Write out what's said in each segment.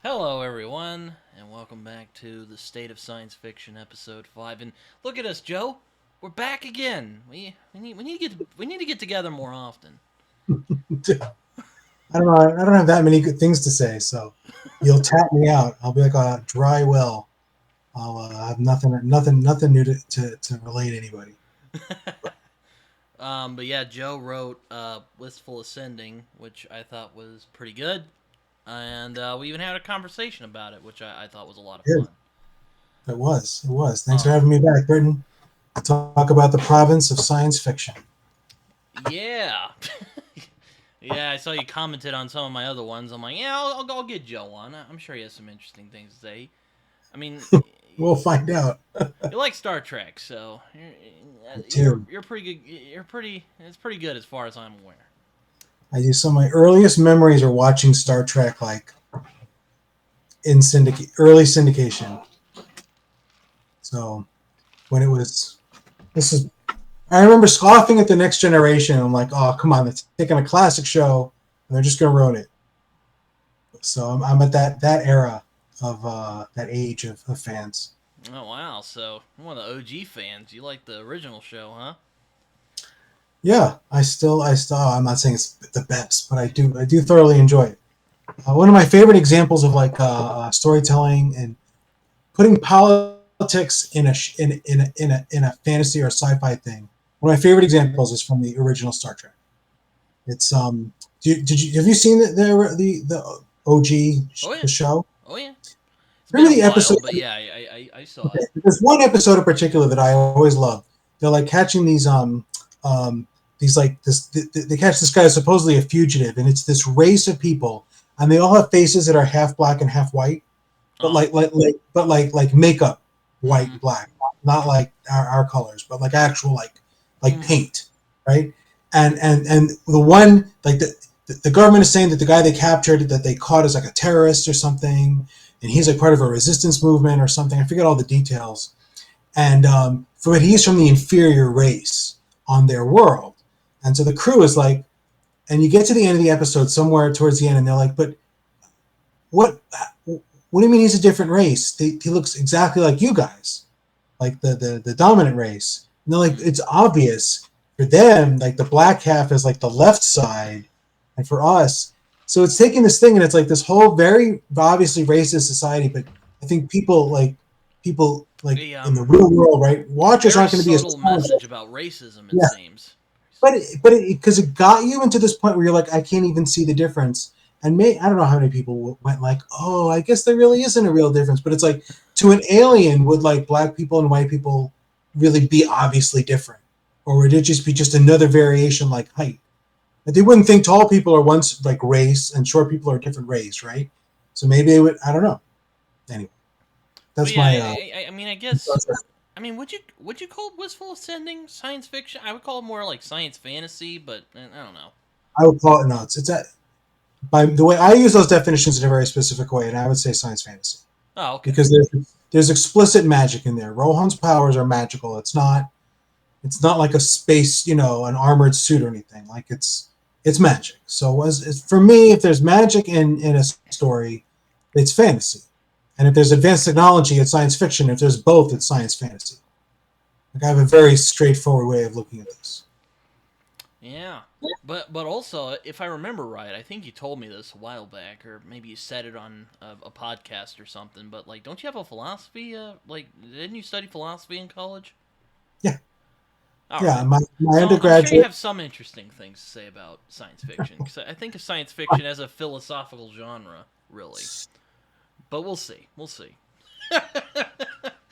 Hello, everyone, and welcome back to the State of Science Fiction, episode 5. And look at us, Joe. We're back again. We need to get together more often. I don't know. I don't have that many good things to say, so you'll tap me out. I'll be like a dry well. I'll have nothing new to relate to anybody. But yeah, Joe wrote Wistful Ascending, which I thought was pretty good, and we even had a conversation about it, which I thought was a lot of Good. fun. It was. Thanks for Um, having me back, Britain. To talk about the province of science fiction. yeah, yeah. I saw you commented on some of my other ones. I'm like, yeah, I'll get Joe on. I'm sure he has some interesting things to say. I mean, We'll find out. you like Star Trek, so Too. you're pretty good. You're pretty. It's pretty good as far as I'm aware. I do some of my earliest memories are watching Star Trek, like in early syndication. So when it was, this is I remember scoffing at the Next Generation. I'm like, oh, come on, they're taking a classic show and they're just going to ruin it. So I'm at that era of that age of fans. Oh wow! So you're one of the OG fans. You like the original show, huh? Yeah, I still. I'm not saying it's the best, but I do thoroughly enjoy it. One of my favorite examples of like storytelling and putting politics in a fantasy or sci-fi thing. One of my favorite examples is from the original Star Trek. It's did you have you seen the OG Oh yeah. the show? Oh yeah. It's been Remember a the episode? while, but yeah, I saw Okay, it. there's one episode in particular that I always love. They're like catching these like this they catch this guy who's supposedly a fugitive, and it's this race of people, and they all have faces that are half black and half white, but Oh. like makeup, white Mm-hmm. and black, not like our colors, but like actual like Mm-hmm. paint, right? And the one like the government is saying that the guy they captured that they caught is like a terrorist or something, and he's like part of a resistance movement or something. I forget all the details. And but he's from the inferior race on their world, and so the crew is like, and you get to the end of the episode somewhere towards the end, and they're like, but what? What do you mean he's a different race? He looks exactly like you guys, like the dominant race. And they're like, Mm-hmm. it's obvious for them. Like the black half is like the left side, and for us, so it's taking this thing and it's like this whole very obviously racist society. But I think people like A in the real world, right? Watchers very aren't going to be as subtle message about racism. It yeah, seems. but because it got you into this point where you're like, I can't even see the difference. And I don't know how many people went like, oh, I guess there really isn't a real difference. But it's like to an alien, would like black people and white people really be obviously different, or would it just be just another variation like height? Like, they wouldn't think tall people are once like race and short people are different race, right? So maybe they would. I don't know. Anyway, But that's yeah, my. I mean, I guess. I mean, would you call it Wistful Ascending science fiction? I would call it more like science fantasy, but I don't know. I would call it no. It's a, by the way I use those definitions in a very specific way, and I would say science fantasy. Oh, okay. Because there's explicit magic in there. Rohan's powers are magical. It's not like a space, an armored suit or anything. Like it's magic. So for me, if there's magic in a story, it's fantasy. And if there's advanced technology, it's science fiction. If there's both, it's science fantasy. Like I have a very straightforward way of looking at this. Yeah, but also, if I remember right, I think you told me this a while back, or maybe you said it on a podcast or something. But like, don't you have a philosophy? Like, didn't you study philosophy in college? Yeah, All yeah. right. My So I'm sure you undergraduate. have some interesting things to say about science fiction, because I think of science fiction as a philosophical genre, really. But we'll see. We'll see.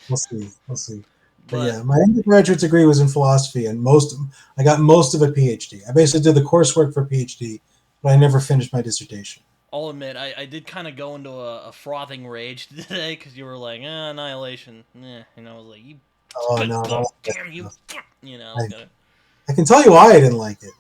We'll see. We'll see. But But yeah, my undergraduate degree was in philosophy, and I got most of a PhD. I basically did the coursework for a PhD, but I never finished my dissertation. I'll admit, I did kind of go into a frothing rage today because you were like, annihilation. And I was like, you, Oh good no, God no, damn you. I I, was gonna. I can tell you why I didn't like it.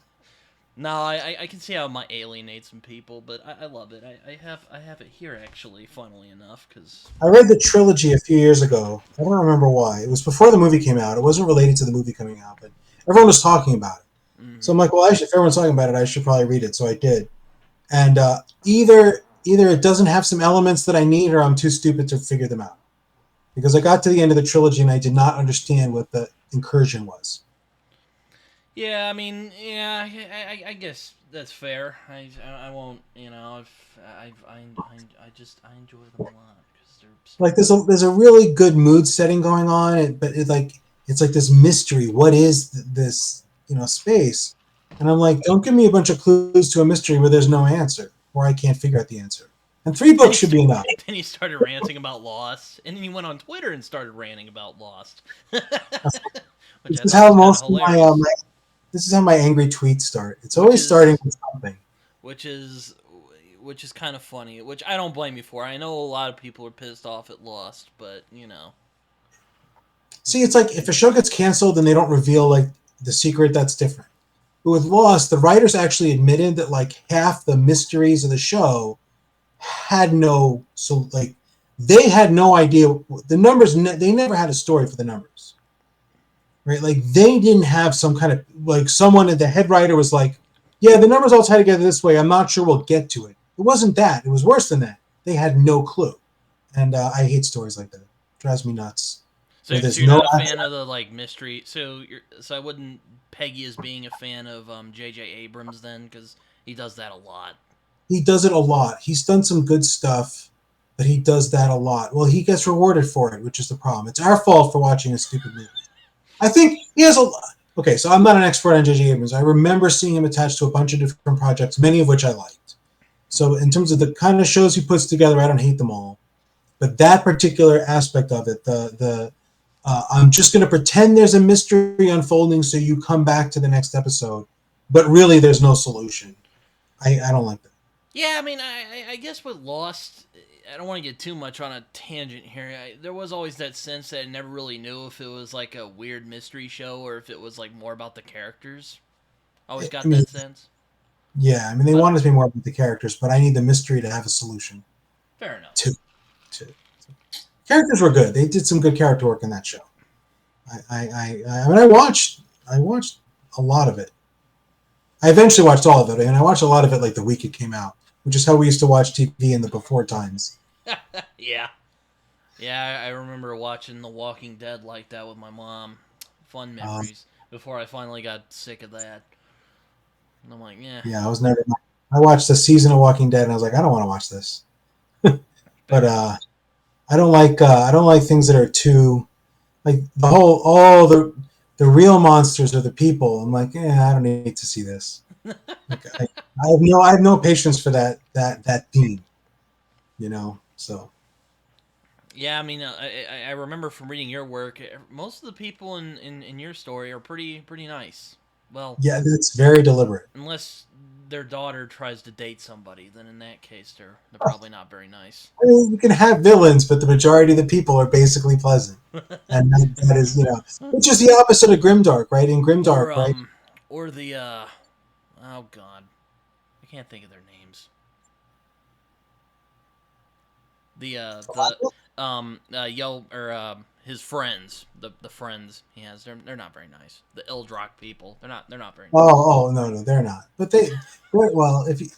No, I can see how it might alienate some people, but I love it. I have it here actually, funnily enough, because I read the trilogy a few years ago. I don't remember why. It was before the movie came out. It wasn't related to the movie coming out, but everyone was talking about it. So mm-hmm. I'm like, well, if everyone's talking about it, I should probably read it. So I did. And either either it doesn't have some elements that I need, or I'm too stupid to figure them out. Because I got to the end of the trilogy and I did not understand what the incursion was. Yeah, I mean, yeah, I guess that's fair. I won't, I enjoy them a lot because they're Star Like Wars. there's a really good mood setting going on, but it's like this mystery. What is this space? And I'm like, don't give me a bunch of clues to a mystery where there's no answer, or I can't figure out the answer. And three Then books should be enough. then he started ranting about Lost, and then he went on Twitter and started ranting about Lost, which This I is thought how was kind of most of hilarious. this is how my angry tweets start. It's Which always starting is with something. which is which is kind of funny. Which I don't blame you for. I know a lot of people are pissed off at Lost, but See, it's like if a show gets canceled and they don't reveal like the secret, that's different. But with Lost, the writers actually admitted that like half the mysteries of the show had no they had no idea the numbers. They never had a story for the numbers, right? Like they didn't have some kind of like someone the head writer was like, yeah, the numbers all tie together this way. I'm not sure we'll get to it. It wasn't that. It was worse than that. They had no clue, and I hate stories like that. It drives me nuts. Where so there's you're no not a fan of the like mystery. So I wouldn't peg you as being a fan of J.J. Abrams then, because he does that a lot. he does it a lot. He's done some good stuff, but he does that a lot. Well, he gets rewarded for it, which is the problem. It's our fault for watching a stupid movie. I think he has a lot. Okay, so I'm not an expert on J.J. Abrams. I remember seeing him attached to a bunch of different projects, many of which I liked. So in terms of the kind of shows he puts together, I don't hate them all. But that particular aspect of it, the I'm just going to pretend there's a mystery unfolding, so you come back to the next episode, but really there's no solution. I don't like that. Yeah, I mean, I guess with Lost, I don't want to get too much on a tangent here. There was always that sense that I never really knew if it was like a weird mystery show or if it was like more about the characters. I always I got mean, that sense. yeah, I mean they But wanted to be more about the characters, but I need the mystery to have a solution. fair enough. To characters were good. They did some good character work in that show. I mean, I watched a lot of it. I eventually watched all of it, and I watched a lot of it like the week it came out, which is how we used to watch TV in the before times. Yeah. Yeah, I remember watching The Walking Dead like that with my mom. Fun Um, memories. Before I finally got sick of that. And I'm like, yeah, yeah, I was never. I watched a season of Walking Dead, and I was like, I don't want to watch this. But fair enough. I don't like things that are too like the real monsters are the people. I'm like, I don't need to see this. Like, I have no patience for that theme. So Yeah, I mean, I remember from reading your work, most of the people in your story are pretty nice. Well, yeah, it's very deliberate. unless their daughter tries to date somebody, then in that case they're probably not very nice. I mean, you can have villains, but the majority of the people are basically pleasant, and that is which is the opposite of Grimdark, right? In or Grimdark, right? um or the oh god, I can't think of their names. The Yell or his friends, the friends he has, they're not very nice. The Ildrock people, they're not very nice. No, they're not. But well, if you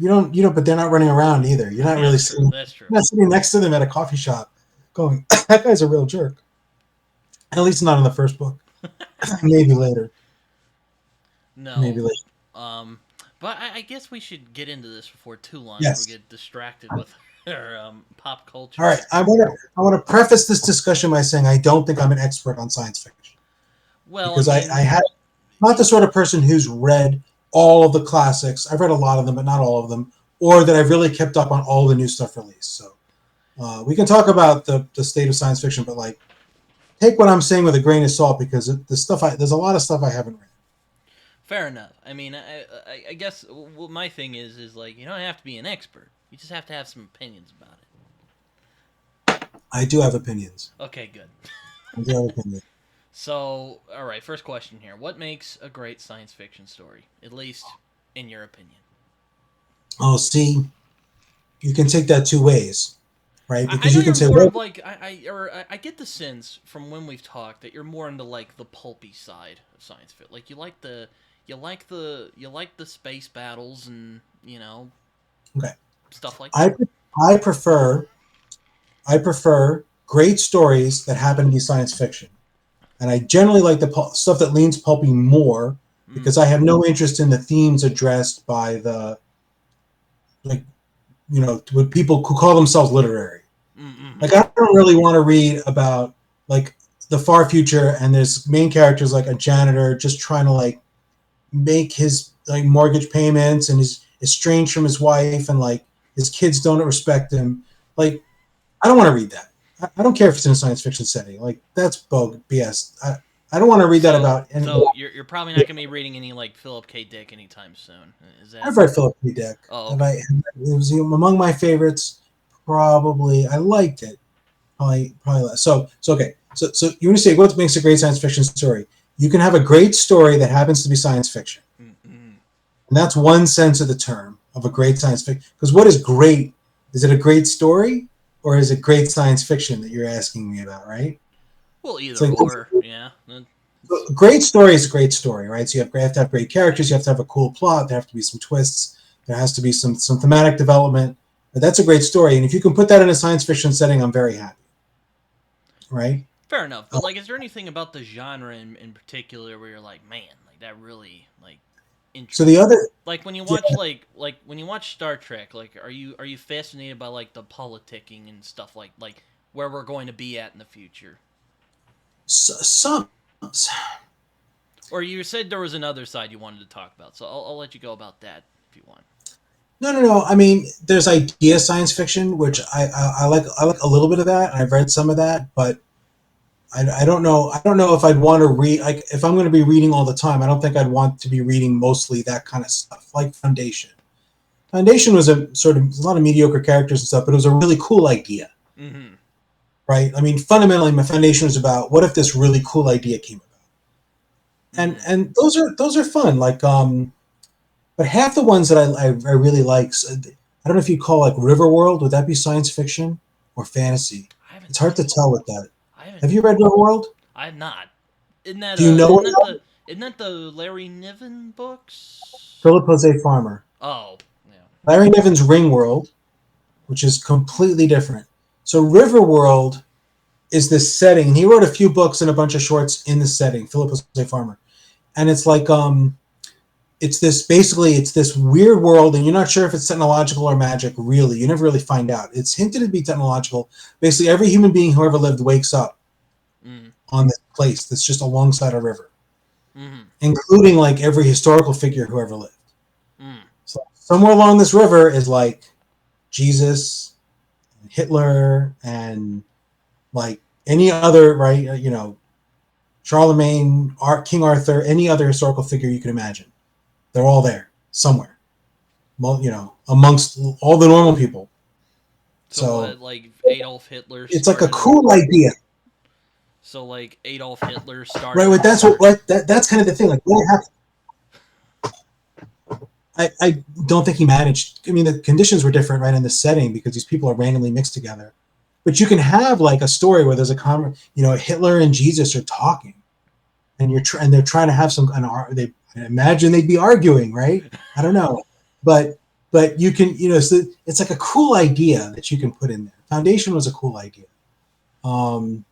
don't, but they're not running around either. You're not really That's true. sitting, That's true. you're not sitting next to them at a coffee shop, going, "That guy's a real jerk." At least not in the first book. Maybe later. Maybe No. later. Um, but I guess we should get into this before too long, before we Yes. get distracted with our pop All culture. right. I want to preface this discussion by saying I don't think I'm an expert on science fiction Well, I because I mean, had not the sort of person who's read all of the classics. I've read a lot of them, but not all of them, or that I've really kept up on all the new stuff released. So we can talk about the state of science fiction, but like take what I'm saying with a grain of salt because there's a lot of stuff I haven't read. fair enough. I mean, I guess what my thing is like you don't have to be an expert. You just have to have some opinions about it. I do have opinions. Okay, good. I do have opinions. So, all right, first question here: what makes a great science fiction story, at least in your opinion? Oh, see, you can take that two ways, right? I Because know you can you're say, more well, of like I get the sense from when we've talked that you're more into like the pulpy side of science fiction. Like you like the space battles and okay. stuff like I that. I prefer I prefer great stories that happen to be science fiction, and I generally like the stuff that leans pulpy more Mm. because I have no interest in the themes addressed by the like with people who call themselves literary. Like Mm-hmm. I don't really want to read about like the far future and there's main characters like a janitor just trying to like make his like mortgage payments and is estranged from his wife and like his kids don't respect him. Like I don't want to read that. I don't care if it's in a science fiction setting. Like that's BS. I don't want to read that So, about any. so you're probably not gonna be reading any like Philip K. Dick anytime soon. Is that? I've read Philip K. Dick. Oh, Have okay. I? It was among my favorites. Probably I liked it. Probably less. So okay. So you want to say what makes a great science fiction story? You can have a great story that happens to be science fiction. Mm-hmm. And that's one sense of the term of a great science fiction. Because what is great? Is it a great story or is it great science fiction that you're asking me about, right? Well, It's either like or. Yeah. a great story is a great story, right? So you have to have great characters, you have to have a cool plot, there have to be some twists, there has to be some thematic development. But that's a great story. And if you can put that in a science fiction setting, I'm very happy, right? Fair enough. But like, is there anything about the genre in particular where you're like, man, like that really like So the interests me? other, Like when you yeah, watch like when you watch Star Trek, like are you fascinated by like the politicking and stuff like where we're going to be at in the future? some Or you said there was another side you wanted to talk about, so I'll let you go about that if you want. no. I mean, there's idea science fiction, which I like. I like a little bit of that, and I've read some of that, but I don't know. I don't know if I'd want to read. Like, if I'm going to be reading all the time, I don't think I'd want to be reading mostly that kind of stuff, like Foundation. Foundation was a sort of a lot of mediocre characters and stuff, but it was a really cool idea, Mm-hmm. right? I mean, fundamentally, my Foundation was about what if this really cool idea came about, Mm-hmm. and those are fun. Like, but half the ones that I really like, I don't know if you call like Riverworld. Would that be science fiction or fantasy? I haven't It's hard I to tell with that. I haven't Have you read Riverworld? I have not. Do you know Isn't that the Larry Niven books? Philip Jose Farmer? Oh, yeah. Larry Niven's Ringworld, which is completely different. So Riverworld is this setting. And he wrote a few books and a bunch of shorts in the setting, Philip Jose Farmer. And it's like it's this weird world, and you're not sure if it's technological or magic, really. You never really find out. It's hinted to be technological. Basically every human being who ever lived wakes up Mm. on this place that's just alongside a river, Mm-hmm. including like every historical figure who ever lived. Mm. So somewhere along this river is like Jesus and Hitler and like any other, right, Charlemagne, King Arthur, any other historical figure you can imagine. They're all there somewhere, amongst all the normal people. So So what, like Adolf Hitler it's like a started? cool idea, So like Adolf Hitler right? started. That's that's kind of the thing. Like, what happened? I don't think he managed. I mean, the conditions were different, right, in the setting because these people are randomly mixed together. But you can have like a story where there's Hitler and Jesus are talking, and and they're trying to have some kind of they I imagine they'd be arguing, right? I don't know, but you can so it's like a cool idea that you can put in there. Foundation was a cool idea. Um,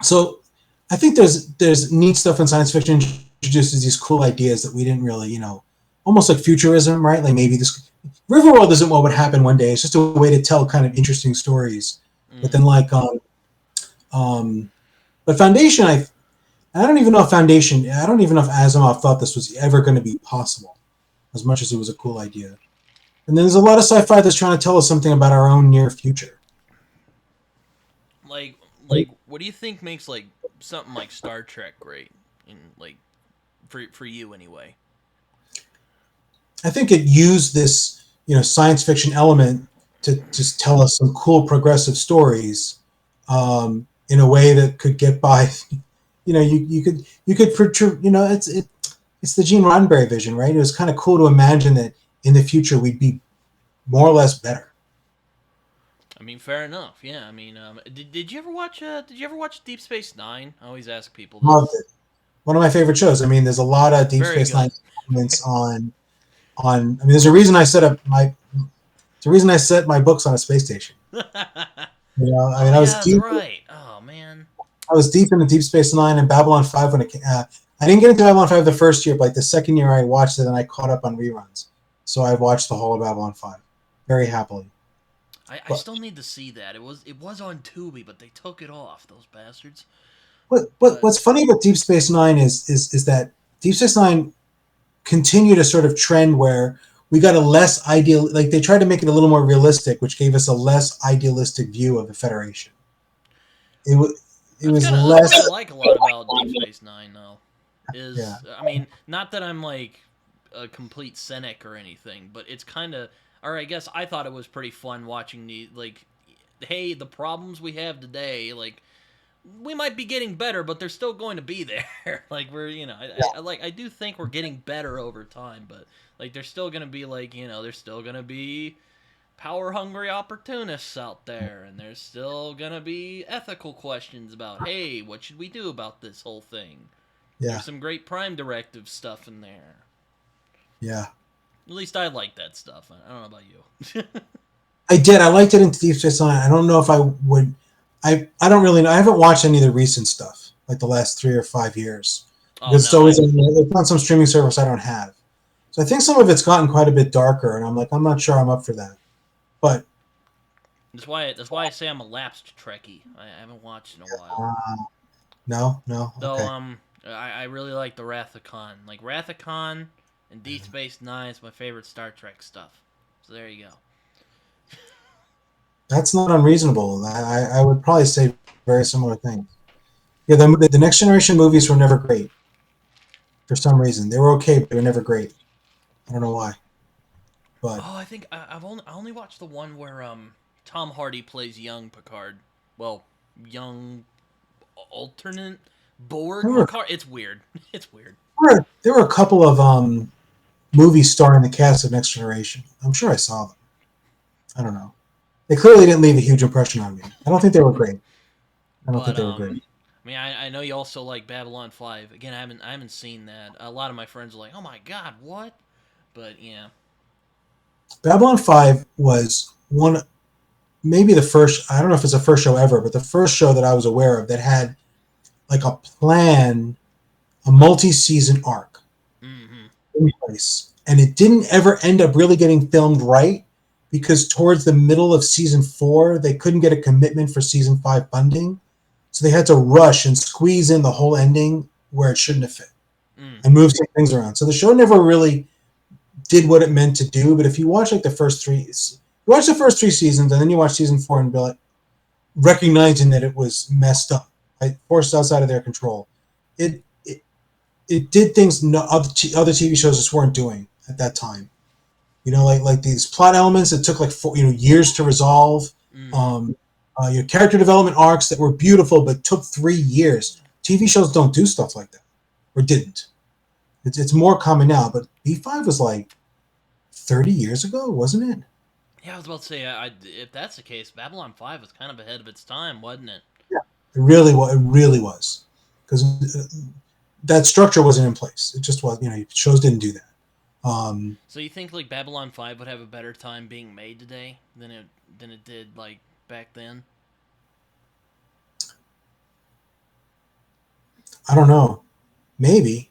so I think there's neat stuff in science fiction introduces these cool ideas that we didn't really almost like futurism, right? Like maybe this Riverworld isn't what would happen one day. It's just a way to tell kind of interesting stories. But Mm. then um, but Foundation, I don't even know if Foundation. I don't even know if Asimov thought this was ever going to be possible, as much as it was a cool idea. And then there's a lot of sci-fi that's trying to tell us something about our own near future. Like like what do you think makes like something like Star Trek great? In like for you anyway. I think it used this, science fiction element to just tell us some cool progressive stories in a way that could get by. You could it's the Gene Roddenberry vision, right? It was kind of cool to imagine that in the future we'd be more or less better. I mean, fair enough. Yeah. I mean, did you ever watch Deep Space Nine? I always ask people Loved this. it. One of my favorite shows. I mean, there's a lot of Deep Very Space Nine good. moments on. I mean, there's a reason I set up the reason I set my books on a space station. You know, I Oh mean, yeah, that's right. Oh man. I was deep into Deep Space Nine and Babylon 5 when it came. I didn't get into Babylon 5 the first year, but like the second year I watched it and I caught up on reruns. So I watched the whole of Babylon 5 very happily. I But still need to see that. It was on Tubi, but they took it off. Those bastards. But what's funny about Deep Space Nine is that Deep Space Nine continued a sort of trend where we got a less ideal, like they tried to make it a little more realistic, which gave us a less idealistic view of the Federation. It was it was that's what I less, like a lot about Deep Space Nine, though. yeah. I mean, not that I'm like a complete cynic or anything, but it's kind of, or I guess I thought it was pretty fun watching the like, hey, the problems we have today, like we might be getting better, but they're still going to be there. Like we're, I do think we're getting better over time, but like there's still gonna be like, there's still gonna be power hungry opportunists out there, and there's still gonna be ethical questions about, hey, what should we do about this whole thing? Yeah, There's some great Prime Directive stuff in there. yeah. At least I like that stuff. I don't know about you. I did. I liked it in Deep Space Nine. I don't know if I would. I don't really know. I haven't watched any of the recent stuff, like the last 3 or 5 years, Oh because it's no, always it's on some streaming service I don't have. So I think some of it's gotten quite a bit darker, and I'm like, I'm not sure I'm up for that. But that's why I say I'm a lapsed Trekkie. I haven't watched in a while. uh, no, no, Though okay. I really like the Wrath of Khan. Like Wrath of Khan and Deep Space Nine is my favorite Star Trek stuff. So there you go. That's not unreasonable. I would probably say very similar things. Yeah, the Next Generation movies were never great for some reason. They were okay, but they were never great. I don't know why, but Oh, I think I only watched the one where Tom Hardy plays young Picard. Well, young alternate there Borg were Picard. It's weird. It's weird. there were a couple of movies starring the cast of Next Generation. I'm sure I saw them. I don't know. They clearly didn't leave a huge impression on me. I don't think they were great. I don't think But they were great. I mean, I know you also like Babylon 5. Again, I haven't seen that. A lot of my friends are like, "Oh my god, what?" But yeah. Babylon 5 was one, maybe the first, I don't know if it's the first show ever, but the first show that I was aware of that had like a plan, a multi-season arc Mhm. in place. And it didn't ever end up really getting filmed right because towards the middle of season 4, they couldn't get a commitment for season 5 funding. So they had to rush and squeeze in the whole ending where it shouldn't have fit Mm. and move some things around. So the show never really did what it meant to do. But if you watch like the first 3 seasons and then you watch season 4 and be like, recognizing that it was messed up, right? Forced outside of their control. It did things no other TV shows just weren't doing at that time. You know, like these plot elements that took like years to resolve. Mhm. Um, your character development arcs that were beautiful but took 3 years. TV shows don't do stuff like that, or didn't. It's more common now, but B5 was like 30 years ago, wasn't it? Yeah, I was about to say, if that's the case, Babylon 5 was kind of ahead of its time, wasn't it? Yeah, it really was. It really was because that structure wasn't in place. It just was. Shows didn't do that. Um, So you think like Babylon 5 would have a better time being made today than it did like back then? I don't know. Maybe.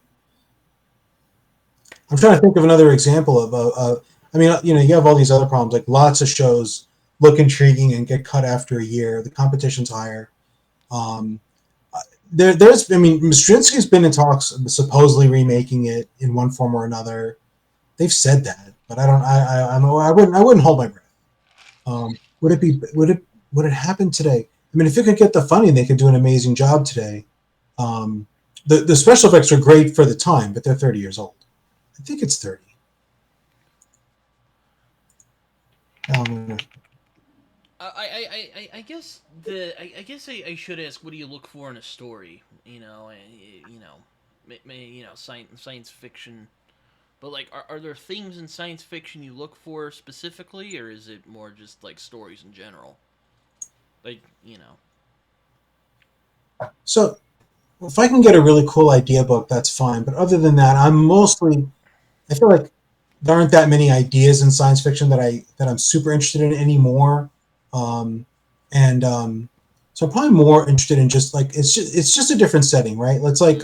I'm trying to think of another example of. I mean, you have all these other problems. Like lots of shows look intriguing and get cut after a year. The competition's higher. Um, there's. I mean, Straczynski's been in talks, supposedly remaking it in one form or another. They've said that, but I don't. I wouldn't hold my breath. Would it be? Would it happen today? I mean, if it could get the funding, they could do an amazing job today. Um, the special effects are great for the time, but they're 30 years old. I think it's 30. Um, I guess I should ask, what do you look for in a story? Science fiction. But like, are there themes in science fiction you look for specifically, or is it more just like stories in general? Like, so if I can get a really cool idea book, that's fine. But other than that, I feel like there aren't that many ideas in science fiction that I'm super interested in anymore, um, and so I'm probably more interested in just like it's just a different setting, right? It's like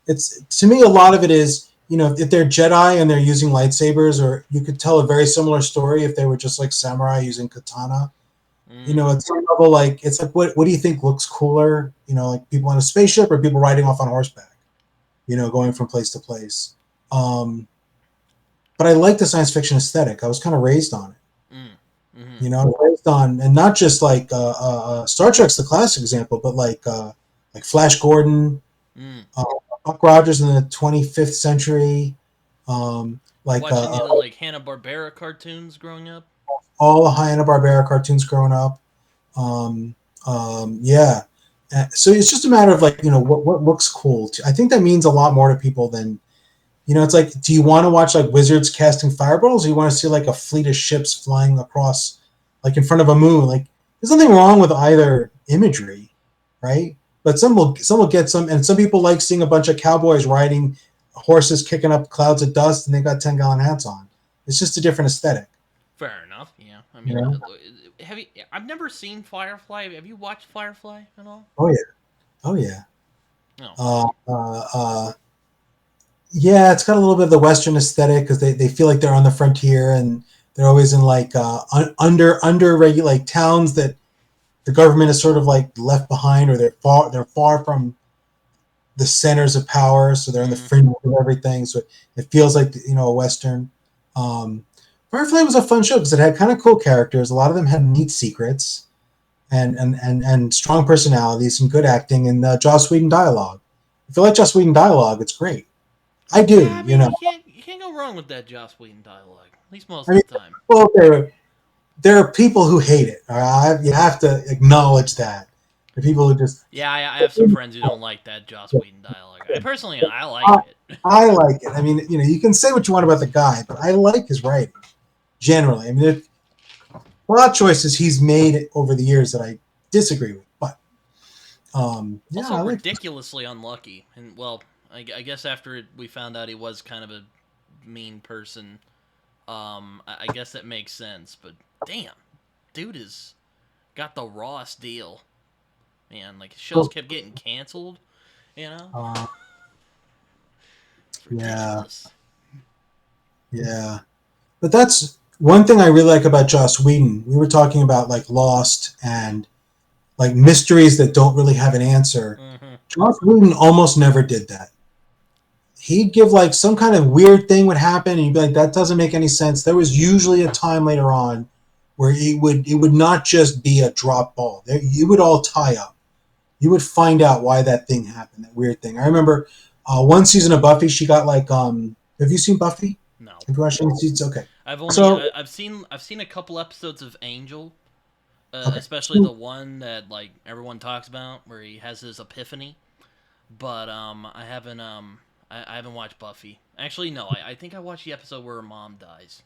it's to me a lot of it is, you know, if they're Jedi and they're using lightsabers, or you could tell a very similar story if they were just like samurai using katana. You Mm. know, at some level, like it's like what do you think looks cooler? You know, like people on a spaceship or people riding off on horseback? You know, going from place to place. Um, but I like the science fiction aesthetic. I was kind of raised on it. Mm. Mm-hmm. You know, raised on, and not just like Star Trek's the classic example, but like Flash Gordon, Mm. uh, Buck Rogers in the 25th century, like Watching the like Hanna-Barbera cartoons growing up. all the Hanna Barbera cartoons growing up. Um, yeah. So it's just a matter of like, you know, what looks cool. I think that means a lot more to people than, you know, it's like, do you want to watch like wizards casting fireballs, or you want to see like a fleet of ships flying across, like in front of a moon? Like, there's nothing wrong with either imagery, right? But some will get some, and some people like seeing a bunch of cowboys riding horses, kicking up clouds of dust, and they got 10-gallon hats on. It's just a different aesthetic, Fair enough. Yeah. I you mean, know? have you? I've never seen Firefly. Have you watched Firefly at all? Oh yeah, oh yeah. No. Uh, uh, uh, yeah, it's got a little bit of the Western aesthetic because they feel like they're on the frontier, and they're always in like under like towns that the government is sort of like left behind, or they're far from the centers of power, so they're in the Mm. fringe of everything. So it feels like, you know, a Western. Um, Firefly was a fun show because it had kind of cool characters. A lot of them had neat secrets and strong personalities, some good acting, and Joss Whedon dialogue. If you like Joss Whedon dialogue, it's great. I Yeah. do, I you mean, know. you can't go wrong with that Joss Whedon dialogue. At least most I of mean, the time. well, there are people who hate it. All right? You have to acknowledge that. The people who just Yeah, I have some friends who don't like that Joss Whedon dialogue. I like I, it. I like it. I mean, you know, you can say what you want about the guy, but I like his writing generally. I mean, there are a lot of choices he's made over the years that I disagree with, but yeah, Also I like. ridiculously unlucky, and well, I guess after we found out he was kind of a mean person, I guess that makes sense. But damn, dude is got the rawest deal, man. Like shows kept getting canceled, you know. Uh, It's yeah, ridiculous. yeah. But that's one thing I really like about Joss Whedon. We were talking about like Lost and like mysteries that don't really have an answer. Mm-hmm. Joss Whedon almost never did that. He'd give like some kind of weird thing would happen, and you'd be like, that doesn't make any sense. There was usually a time later on where it would not just be a drop ball. You would all tie up. You would find out why that thing happened, that weird thing. I remember one season of Buffy. She got like, have you seen Buffy? No, Have you watched any seasons? Okay, I, so I've seen a couple episodes of Angel, okay, especially the one that like everyone talks about where he has his epiphany. But I haven't watched Buffy. Actually, no. I think I watched the episode where her mom dies.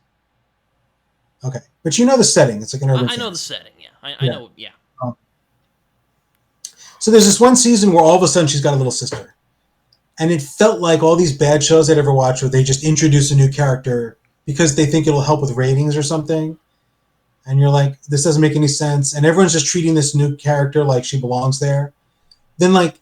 okay, but you know the setting. It's like an urban I know the fantasy. setting. Yeah, I Yeah. know. Yeah. Um, so there's this one season where all of a sudden she's got a little sister, and it felt like all these bad shows I'd ever watched where they just introduce a new character because they think it'll help with ratings or something, and you're like, this doesn't make any sense, and everyone's just treating this new character like she belongs there. Then like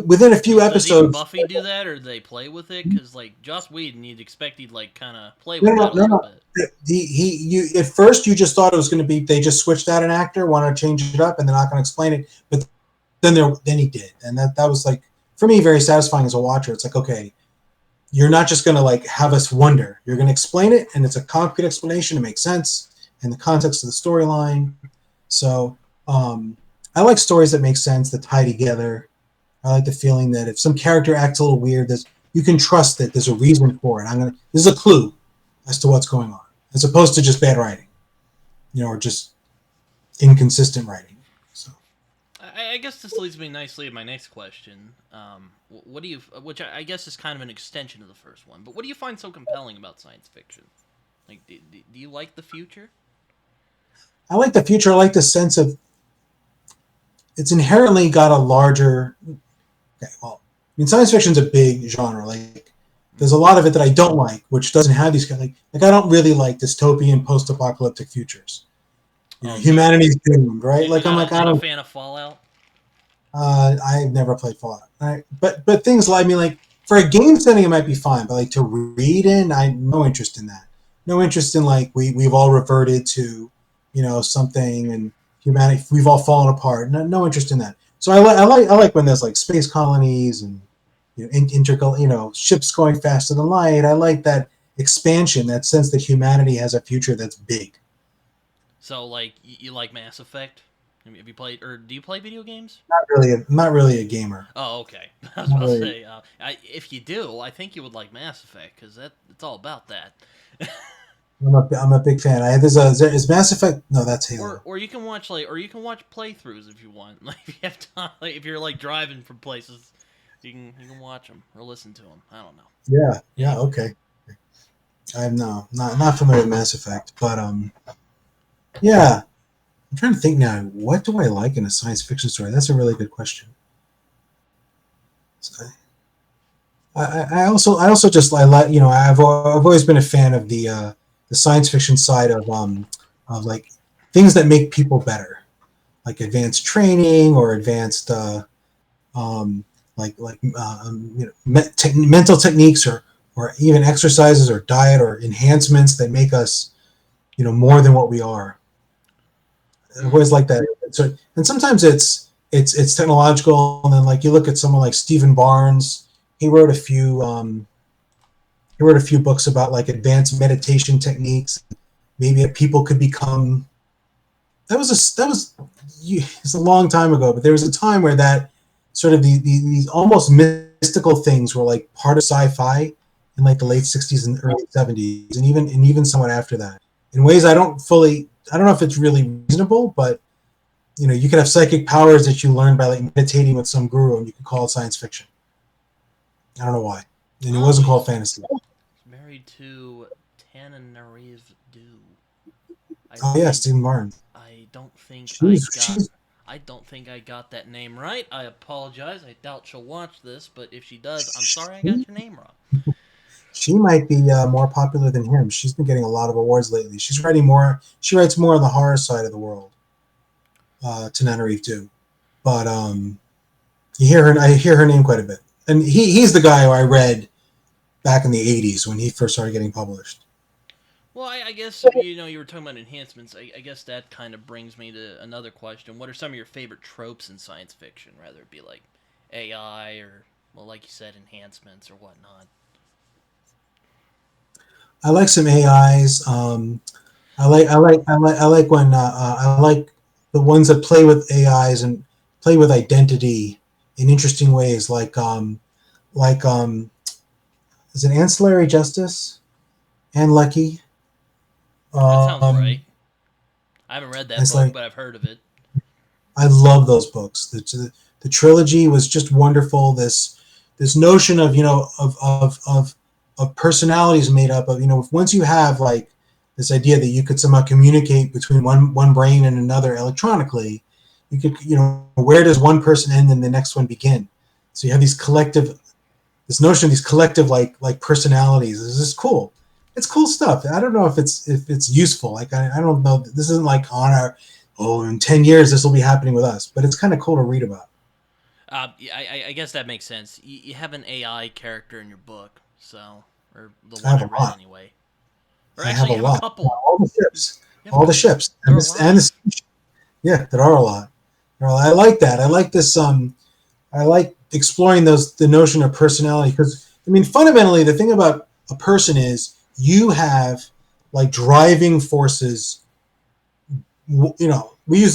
within a few Does even episodes, Buffy do that, or do they play with it? Because like Joss Whedon, you'd expect he'd like kind of play no, with no, that a no, little no. bit. You at first you just thought it was going to be they just switched out an actor, wanted to change it up, and they're not going to explain it. But then he did, and that was like for me very satisfying as a watcher. It's like, okay, you're not just going to like have us wonder. You're going to explain it, and it's a concrete explanation. It makes sense in the context of the storyline. So I like stories that make sense, that tie together. I like the feeling that if some character acts a little weird, you can trust that there's a reason for it. This is a clue as to what's going on, as opposed to just bad writing, you know, or just inconsistent writing. So I guess this leads me nicely to my next question. What do you, which I guess is kind of an extension of the first one, but what do you find so compelling about science fiction? Like, do you like the future? I like the future. I like the sense of it's inherently got a larger. Okay, well, I mean, science fiction is a big genre. Like There's a lot of it that I don't like, which doesn't have these kind of, like I don't really like dystopian post-apocalyptic futures. Oh, so Humanity's doomed, right? you're Like I'm not like a I not a don't. fan of Fallout? I've never played Fallout, right? But things like, I mean, like for a game setting, it might be fine, but like to read in, I no interest in that. No interest in like we've all reverted to, something and humanity. We've all fallen apart. No interest in that. So I like when there's like space colonies and ships going faster than light. I like that expansion, that sense that humanity has a future that's big. So like you like Mass Effect? Have you played or do you play video games? Not really a gamer. Oh, okay. I was Not about to really. say, if you do, I think you would like Mass Effect because it's all about that. I'm a big fan. Is Mass Effect? No, that's Halo. Or you can watch playthroughs if you want. Like if you have time, like if you're like driving from places, you can watch them or listen to them. I don't know. Yeah, yeah, Anyway, okay. I'm no, not familiar with Mass Effect, but yeah. I'm trying to think now. What do I like in a science fiction story? That's a really good question. So I also just I like I've always been a fan of the science fiction side of like things that make people better, like advanced training or advanced um, mental techniques or even exercises or diet or enhancements that make us more than what we are. I've mm, always liked that. So, and sometimes it's technological, and then like you look at someone like Stephen Barnes, he wrote a few he wrote a few books about like advanced meditation techniques. Maybe people could become. It's a long time ago, but there was a time where that sort of these almost mystical things were like part of sci-fi in like the late '60s and early '70s, and even somewhat after that, in ways I don't know if it's really reasonable, but you could have psychic powers that you learn by like meditating with some guru, and you could call it science fiction. I don't know why, and it oh, wasn't called fantasy. he's married to Tananarive Dew. I Oh yeah, I Stephen Barnes. I don't think I got She's I don't think I got that name right. I apologize. I doubt she'll watch this, but if she does, I'm sorry I got your name wrong. she might be more popular than him. She's been getting a lot of awards lately. She's writing more. She writes more on the horror side of the world. Tenerife too, but you hear her. I hear her name quite a bit, and he's the guy who I read back in the '80s when he first started getting published. Well, I guess you were talking about enhancements. I guess that kind of brings me to another question. What are some of your favorite tropes in science fiction? Rather it be like AI or, well, like you said, enhancements or whatnot. I like some AIs. I like when I like the ones that play with AIs and play with identity in interesting ways, like is it Ancillary Justice and Lucky? That sounds Um, right. I haven't read that book, Ancillary. but I've heard of it. I love those books. The trilogy was just wonderful. This notion of personalities made up of once you have like this idea that you could somehow communicate between one brain and another electronically, you could where does one person end and the next one begin? So you have this notion of these collective like personalities. This is cool. It's cool stuff. I don't know if it's useful. Like I don't know. This isn't like on our in 10 years this will be happening with us, but it's kind of cool to read about. Yeah, I guess that makes sense. You have an AI character in your book, so or the I one have I a read lot. anyway. Or I have actually, a you have a lot. couple. All the ships, You have a all the couple. ships, There and are a lot. this, yeah, there are a lot. I like that. I like this. I like exploring the notion of personality because I mean, fundamentally, the thing about a person is you have like driving forces. We use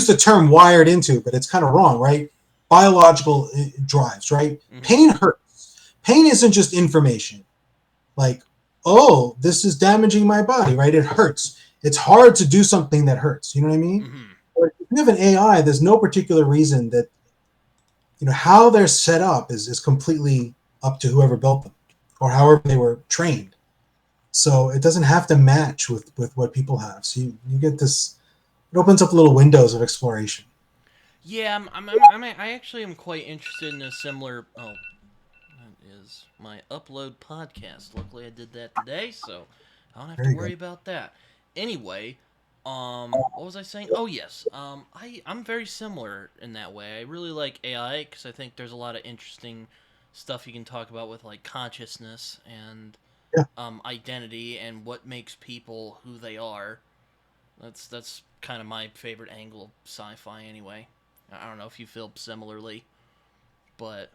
the term wired into, but it's kind of wrong, right? Biological drives, right? Hmm. Pain hurts. Pain isn't just information. Like, oh, this is damaging my body, right? It hurts. It's hard to do something that hurts. You know what I mean? Hmm. But if you have an AI, there's no particular reason that how they're set up is completely up to whoever built them or however they were trained. So it doesn't have to match with what people have. So you get this. It opens up little windows of exploration. Yeah, I actually am quite interested in a similar. Oh, that is my upload podcast. Luckily, I did that today, so I don't have There to you worry go. about that. Anyway, what was I saying? Oh yes, I'm very similar in that way. I really like AI because I think there's a lot of interesting stuff you can talk about with like consciousness and Yeah, identity and what makes people who they are. That's kind of my favorite angle of sci-fi anyway. I don't know if you feel similarly, but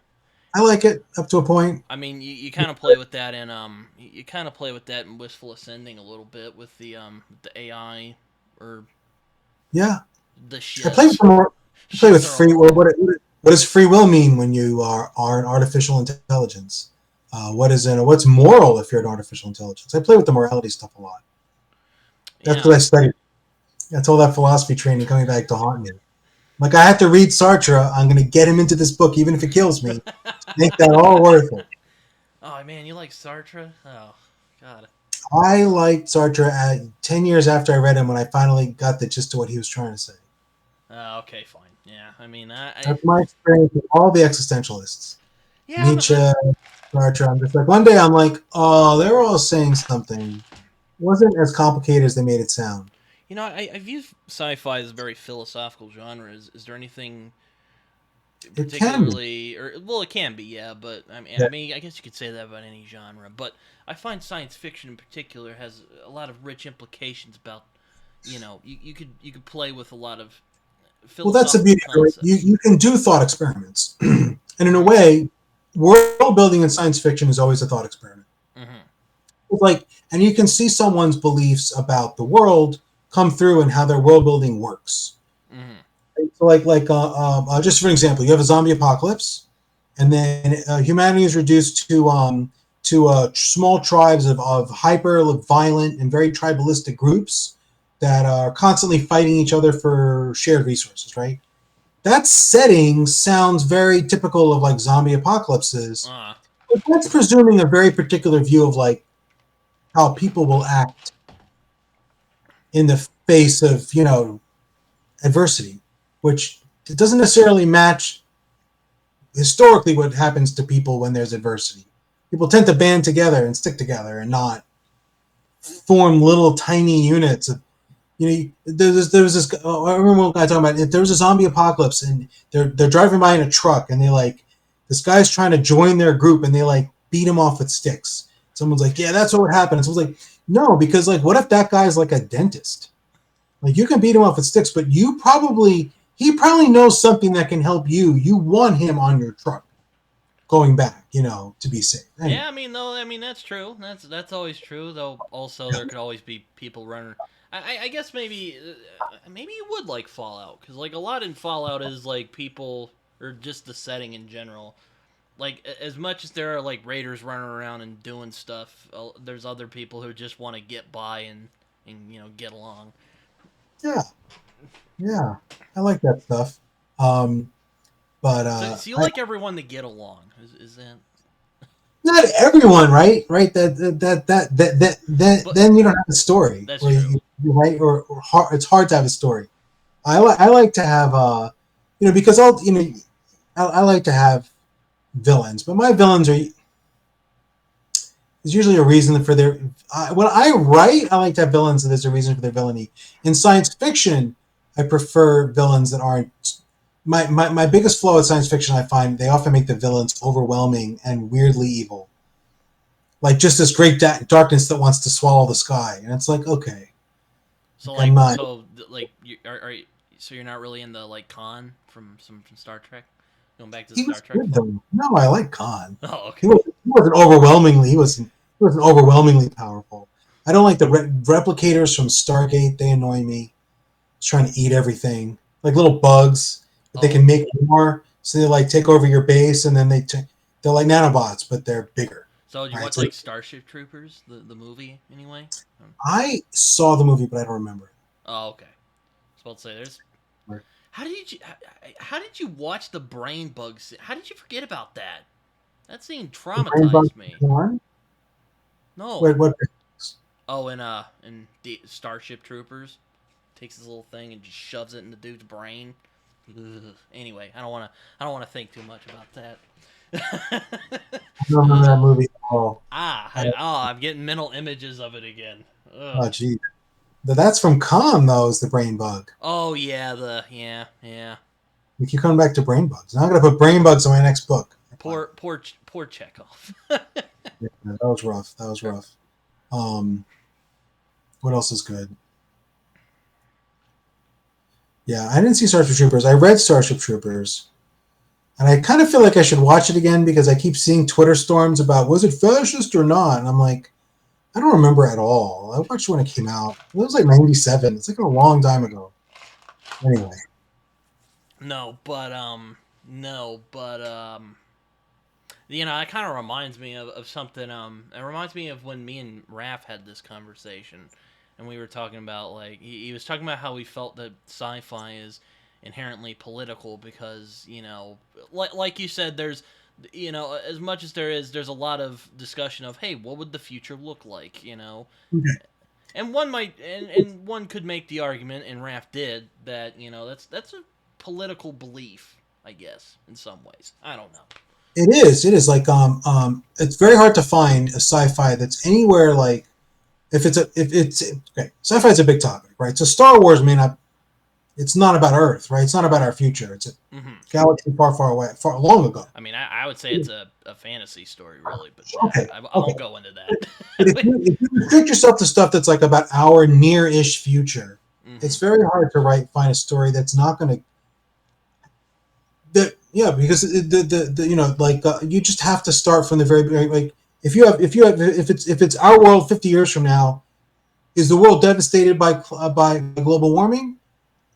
I like it up to a point. I mean, you kind of play with that in you kind of play with that in Wistful Ascending a little bit with the AI or Yeah, the I play with shiz. more. I play Shiz with are all free. over that. What does free will mean when you are an artificial intelligence? What's moral if you're an artificial intelligence? I play with the morality stuff a lot. That's Yeah. what I studied. That's all that philosophy training coming back to haunt me. Like I have to read Sartre. I'm going to get him into this book, even if it kills me. Make that all worth it. Oh man, you like Sartre? Oh god. I liked Sartre at 10 years after I read him when I finally got the gist of what he was trying to say. Okay, fine. Yeah, I mean, That's my experience with all the existentialists. yeah, Nietzsche, Sartre. I'm just like, one day I'm like, oh, they're all saying something. It wasn't as complicated as they made it sound. I view sci-fi as a very philosophical genre. Is there anything It can be. particularly, or well, it can be, yeah, but Yeah. I mean, I guess you could say that about any genre. But I find science fiction in particular has a lot of rich implications about, you could play with a lot of Well, that's the philosophical beauty of it. concepts. You can do thought experiments. And in a Mm-hmm. way, world building in science fiction is always a thought experiment. Mm-hmm. Like, and you can see someone's beliefs about the world come through and how their world building works. Mm-hmm. So, just for example, you have a zombie apocalypse, and then humanity is reduced to small tribes of hyper violent and very tribalistic groups that are constantly fighting each other for shared resources. Right? That setting sounds very typical of like zombie apocalypses, Uh, but that's presuming a very particular view of like how people will act in the face of adversity, which doesn't necessarily match historically what happens to people when there's adversity. People tend to band together and stick together and not form little tiny units of. There was this. I remember one guy talking about if there was a zombie apocalypse and they're driving by in a truck and they like this guy's trying to join their group and they like beat him off with sticks. Someone's like, yeah, that's what would happen. And someone's like, no, because like, what if that guy's like a dentist? Like you can beat him off with sticks, but he probably knows something that can help you. You want him on your truck going back, to be safe. Anyway, yeah, I mean, though, I mean that's true. That's always true. Though, also there could always be people running. I guess maybe you would like Fallout because like a lot in Fallout is like people or just the setting in general. Like as much as there are like raiders running around and doing stuff, there's other people who just want to get by and get along. yeah, yeah, I like that stuff. Um, but So you like everyone to get along? Is that? not everyone, right? Right. That But then you don't have a story, that's or true. you right, or hard, it's hard to have a story. I like to have because I like to have villains, but my villains are there's usually a reason for their. When I write, I like to have villains that there's a reason for their villainy. In science fiction, I prefer villains that aren't. My biggest flaw with science fiction, I find they often make the villains overwhelming and weirdly evil. Like just this great darkness that wants to swallow the sky, and it's like okay, So like I'm like not. so like so you're not really into like Khan from Star Trek? Going back to the He Star was Trek good thing. though. No, I like Khan. Oh, He okay. was he wasn't overwhelmingly. He wasn't overwhelmingly powerful. I don't like the replicators from Stargate. They annoy me. Trying to eat everything, like little bugs, but they Oh, can make more. So they like take over your base, and then they're like nanobots, but they're bigger. so did you All right. watch So like Starship Troopers, the movie anyway? I saw the movie, but I don't remember Oh, okay. I was about to say there's. it. How did you watch the brain bugs? How did you forget about that? That scene The brain bug traumatized me. one. No. Wait, what? Oh, in the Starship Troopers, takes his little thing and just shoves it in the dude's brain. Ugh. Anyway, I don't want to think too much about that. I don't remember that movie at all. I'm getting mental images of it again. Ugh. Oh, gee. That's from Khan, though, is the brain bug. Oh yeah, yeah. We keep coming back to brain bugs. Now I'm going to put brain bugs in my next book. Poor Chekhov. Yeah, that was rough. That was rough. Um, what else is good? Yeah, I didn't see Starship Troopers. I read Starship Troopers. And I kind of feel like I should watch it again because I keep seeing Twitter storms about was it fascist or not? And I'm like, I don't remember at all. I watched when it came out. It was like 97. It's like a long time ago. Anyway. No, but it kind of reminds me of something. It reminds me of when me and Raph had this conversation, and we were talking about like he was talking about how he felt that sci-fi is inherently political because like you said, there's as much as there's a lot of discussion of hey, what would the future look like, Okay. and one might and one could make the argument, and Raph did that that's a political belief, I guess, in some ways. I don't know. It is. It is like it's very hard to find a sci-fi that's anywhere like if it's okay. Sci-fi is a big topic, right? So Star Wars may not. It's not about Earth, right? It's not about our future. It's a Mm-hmm. galaxy far, far away, far long ago. I mean, I would say it's a fantasy story, really, but Okay. I Okay. won't go into But that. if you restrict yourself to stuff that's like about our near-ish future, Mm-hmm. it's very hard to find a story that's not going to yeah, because the like you just have to start from the very beginning. Like if it's our world 50 years from now, is the world devastated by global warming,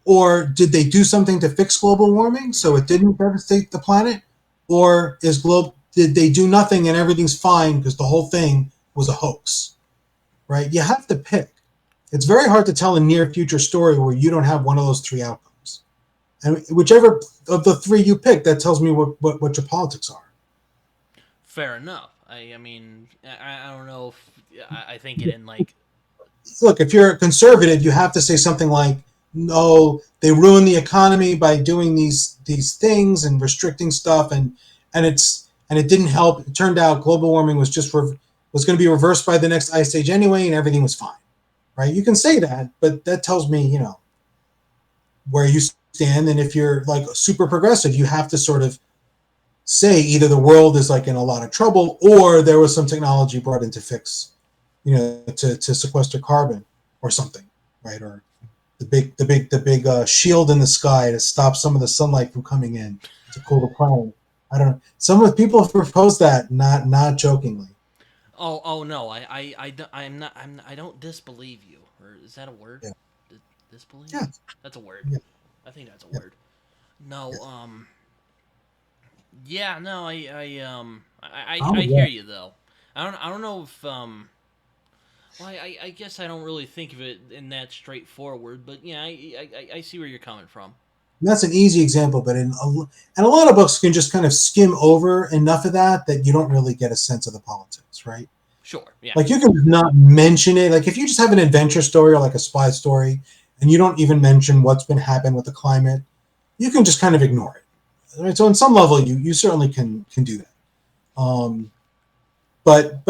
or did they do something to fix global warming so it didn't devastate the planet, or did they do nothing and everything's fine because the whole thing was a hoax, right? You have to pick. It's very hard to tell a near future story where you don't have one of those three outcomes. And whichever of the three you pick, that tells me what your politics are. Fair enough. I mean, I don't know if I think it in like. Look, if you're a conservative, you have to say something like, "No, they ruined the economy by doing these things and restricting stuff, and it didn't help. It turned out global warming was was going to be reversed by the next ice age anyway, and everything was fine." Right? You can say that, but that tells me, where you stand. And if you're like super progressive, you have to sort of say either the world is like in a lot of trouble or there was some technology brought in to fix, to sequester carbon or something, right? Or the big shield in the sky to stop some of the sunlight from coming in to cool the planet. I don't know. Some of the people have proposed that, not jokingly. Oh no! I don't disbelieve you. Or is that a word? Yeah, Disbelieve? yeah, That's a word. yeah, I think that's a yeah, word. No. yeah. Yeah. No. I Oh hear yeah. you though. I don't know if Well, I guess I don't really think of it in that straightforward, but yeah, I see where you're coming from. And that's an easy example, but and a lot of books can just kind of skim over enough of that you don't really get a sense of the politics, right? Sure, yeah. Like you can not mention it. Like if you just have an adventure story or like a spy story, and you don't even mention what's been happening with the climate, you can just kind of ignore it. Right? So on some level, you certainly can do that. Um, but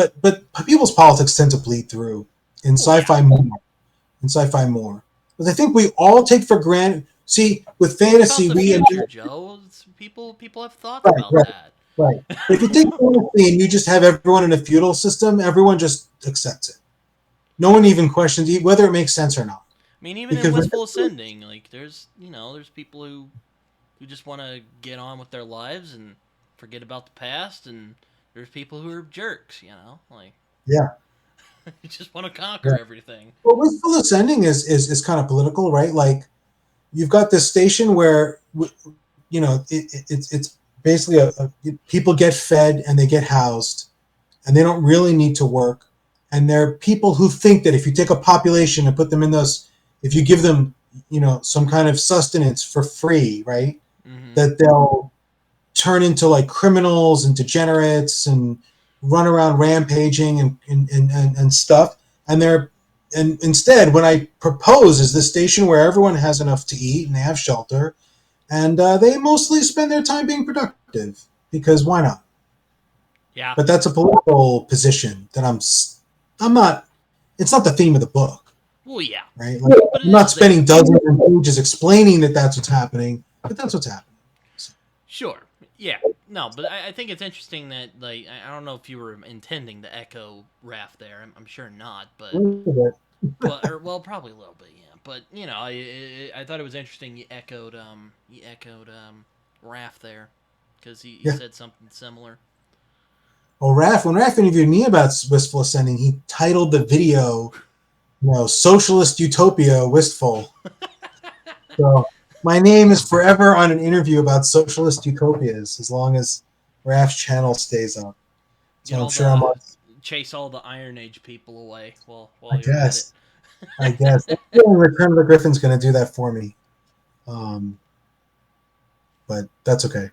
people's politics tend to bleed through in Oh yeah. sci-fi more. In sci-fi more, because I think we all take for granted. See, with It's about fantasy, the future, Joe. People have thoughts right, about right, that. right. But if you take fantasy and you just have everyone in a feudal system, everyone just accepts it. No one even questions whether it makes sense or not. I mean, even in Because Wistful Ascending, like there's people who just want to get on with their lives and forget about the past, and there's people who are jerks. Like yeah, you just want to yeah. conquer everything. Well, Wistful Ascending is kind of political, right? Like you've got this station where it's basically people get fed and they get housed, and they don't really need to work. And there are people who think that if you take a population and put them in those, if you give them, some kind of sustenance for free, right, Mm-hmm. that they'll turn into like criminals and degenerates and run around rampaging and stuff. And instead, what I propose is this station where everyone has enough to eat and they have shelter, and they mostly spend their time being productive because why not? Yeah. but that's a political position that I'm not. It's not the theme of the book, Well, yeah. right? Like, But it I'm not is spending there. dozens of pages explaining that that's what's happening, but that's what's happening. So, Sure. Yeah. No, but I think it's interesting that, like, I don't know if you were intending to echo Raph there. I'm sure not, a little bit. but or well, probably a little bit, yeah. But you know, I thought it was interesting you echoed Raph there because he Yeah. said something similar. Well, when Raph interviewed me about Wistful Ascending, he titled the video, "Socialist Utopia Wistful." So my name is forever on an interview about socialist utopias as long as Raph's channel stays up. So Get I'm all sure I'm the on. chase all the Iron Age people away I while you're at it. guess. I guess. Return of the Griffin's going to do that for me. Um, but that's okay.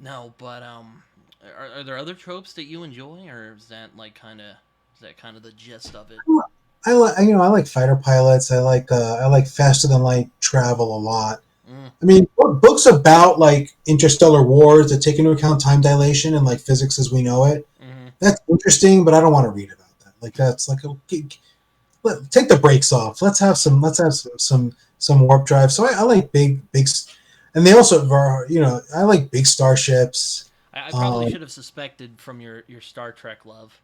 No, but are there other tropes that you enjoy, or is that kind of the gist of it? I like fighter pilots. I like faster than light travel a lot. Mm, I mean, books about like interstellar wars that take into account time dilation and like physics as we know it. mm-hmm. That's interesting, but I don't want to read about that. Like that's like take the brakes off. Let's have some warp drive. So I like big, and they also are I like big starships. I probably Um, should have suspected from your Star Trek love.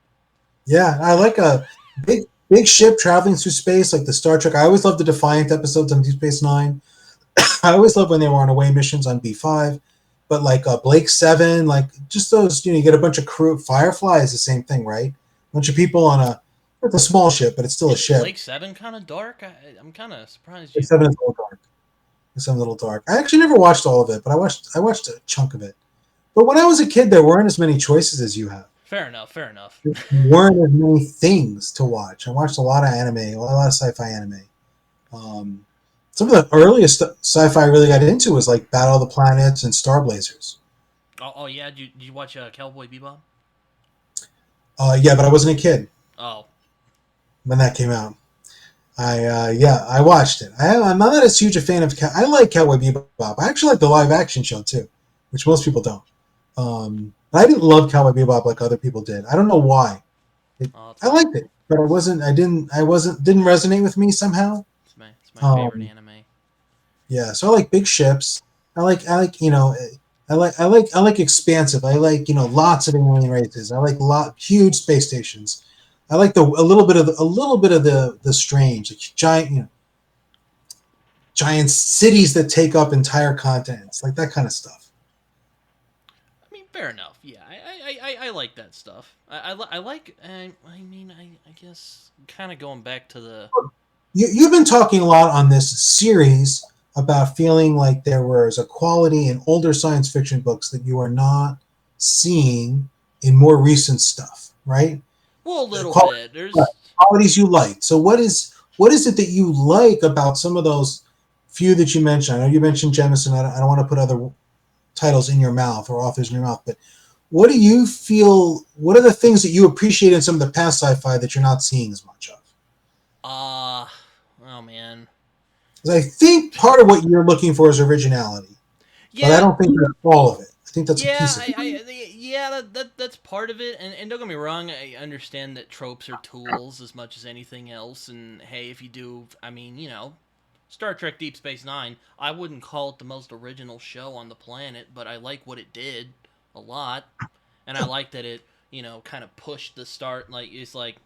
yeah, I like a big ship traveling through space like the Star Trek. I always love the Defiant episodes on Deep Space Nine. I always love when they were on away missions on B5. But like Blake Seven, like just those, you get a bunch of crew. Firefly is the same thing, right? A bunch of people on it's a small ship, but it's still a Is ship. Blake Seven kind of dark? I'm kind of surprised Blake you. Seven is a little dark. It's a little dark. I actually never watched all of it, but I watched a chunk of it. But when I was a kid, there weren't as many choices as you have. Fair enough. Fair enough. There weren't as many things to watch. I watched a lot of anime, a lot of sci-fi anime. Um, some of the earliest sci-fi I really got into was like Battle of the Planets and Star Blazers. Oh yeah. Did you watch Cowboy Bebop? Yeah, but I wasn't a kid Oh, when that came out. I watched it. I'm not as huge a fan of. I like Cowboy Bebop. I actually like the live action show too, which most people don't. I didn't love Cowboy Bebop like other people did. I don't know why. oh, it's I my liked it, but I wasn't. I didn't. I wasn't. Didn't resonate with me somehow. it's my favorite Um, anime. yeah, so I like big ships. I like I like expansive. I like lots of alien races. I like huge space stations. I like a little bit of the strange, like giant giant cities that take up entire continents, like that kind of stuff. I mean, fair enough. Yeah, I like that stuff. I like. I mean, I guess kind of going back to the. You've been talking a lot on this series about feeling like there was a quality in older science fiction books that you are not seeing in more recent stuff, right? Well, a The little bit. There's. qualities you like. So what is it that you like about some of those few that you mentioned? I know you mentioned Jemison. I don't want to put other titles in your mouth or authors in your mouth, but what do you feel? What are the things that you appreciate in some of the past sci-fi that you're not seeing as much of? Uh. Oh man. Because I think part of what you're looking for is originality, but I Yeah. don't think that's all of it. I think that's a Yeah, piece of it. yeah, that's part of it, and don't get me wrong, I understand that tropes are tools as much as anything else, and hey, if you do, I mean, Star Trek Deep Space Nine, I wouldn't call it the most original show on the planet, but I like what it did a lot, and I like that it, kind of pushed the start, like, it's like,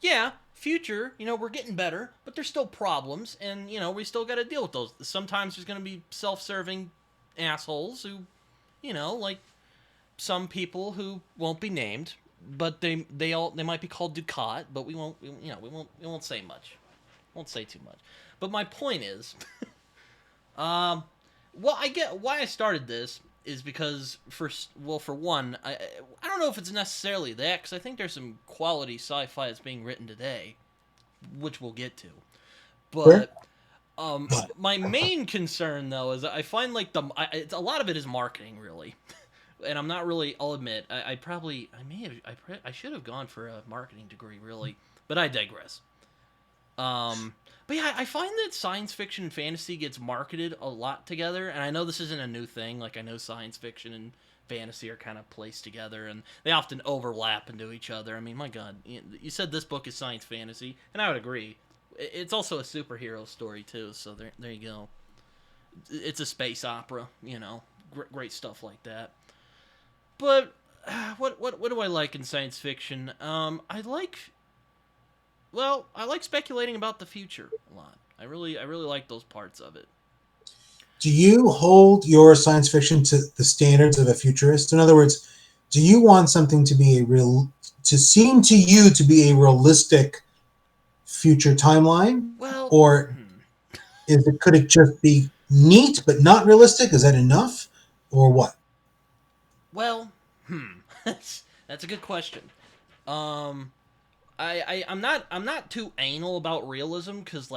yeah, future, we're getting better, but there's still problems, and, we still got to deal with those. Sometimes there's going to be self-serving assholes who like some people who won't be named, but they might be called Ducat, but we won't say much. Won't say too much. But my point is, um, well, I get why I started this is because for one, I don't know if it's necessarily that because I think there's some quality sci-fi that's being written today, which we'll get to. Sure. But my main concern though is I find like a lot of it is marketing really. And I'm not really. I'll admit, I probably, I may have, I should have gone for a marketing degree, really, but I digress. But yeah, I find that science fiction and fantasy gets marketed a lot together, and I know this isn't a new thing. Like I know science fiction and fantasy are kind of placed together, and they often overlap into each other. I mean, my God, you said this book is science fantasy, and I would agree. It's also a superhero story too, so there you go. It's a space opera, great stuff like that. But what do I like in science fiction? I like speculating about the future a lot. I really like those parts of it. Do you hold your science fiction to the standards of a futurist? In other words, do you want something to be to seem to you to be a realistic future timeline, Well, or could it just be neat but not realistic? Is that enough, or what? well, that's a good question. Um, I'm not too anal about realism because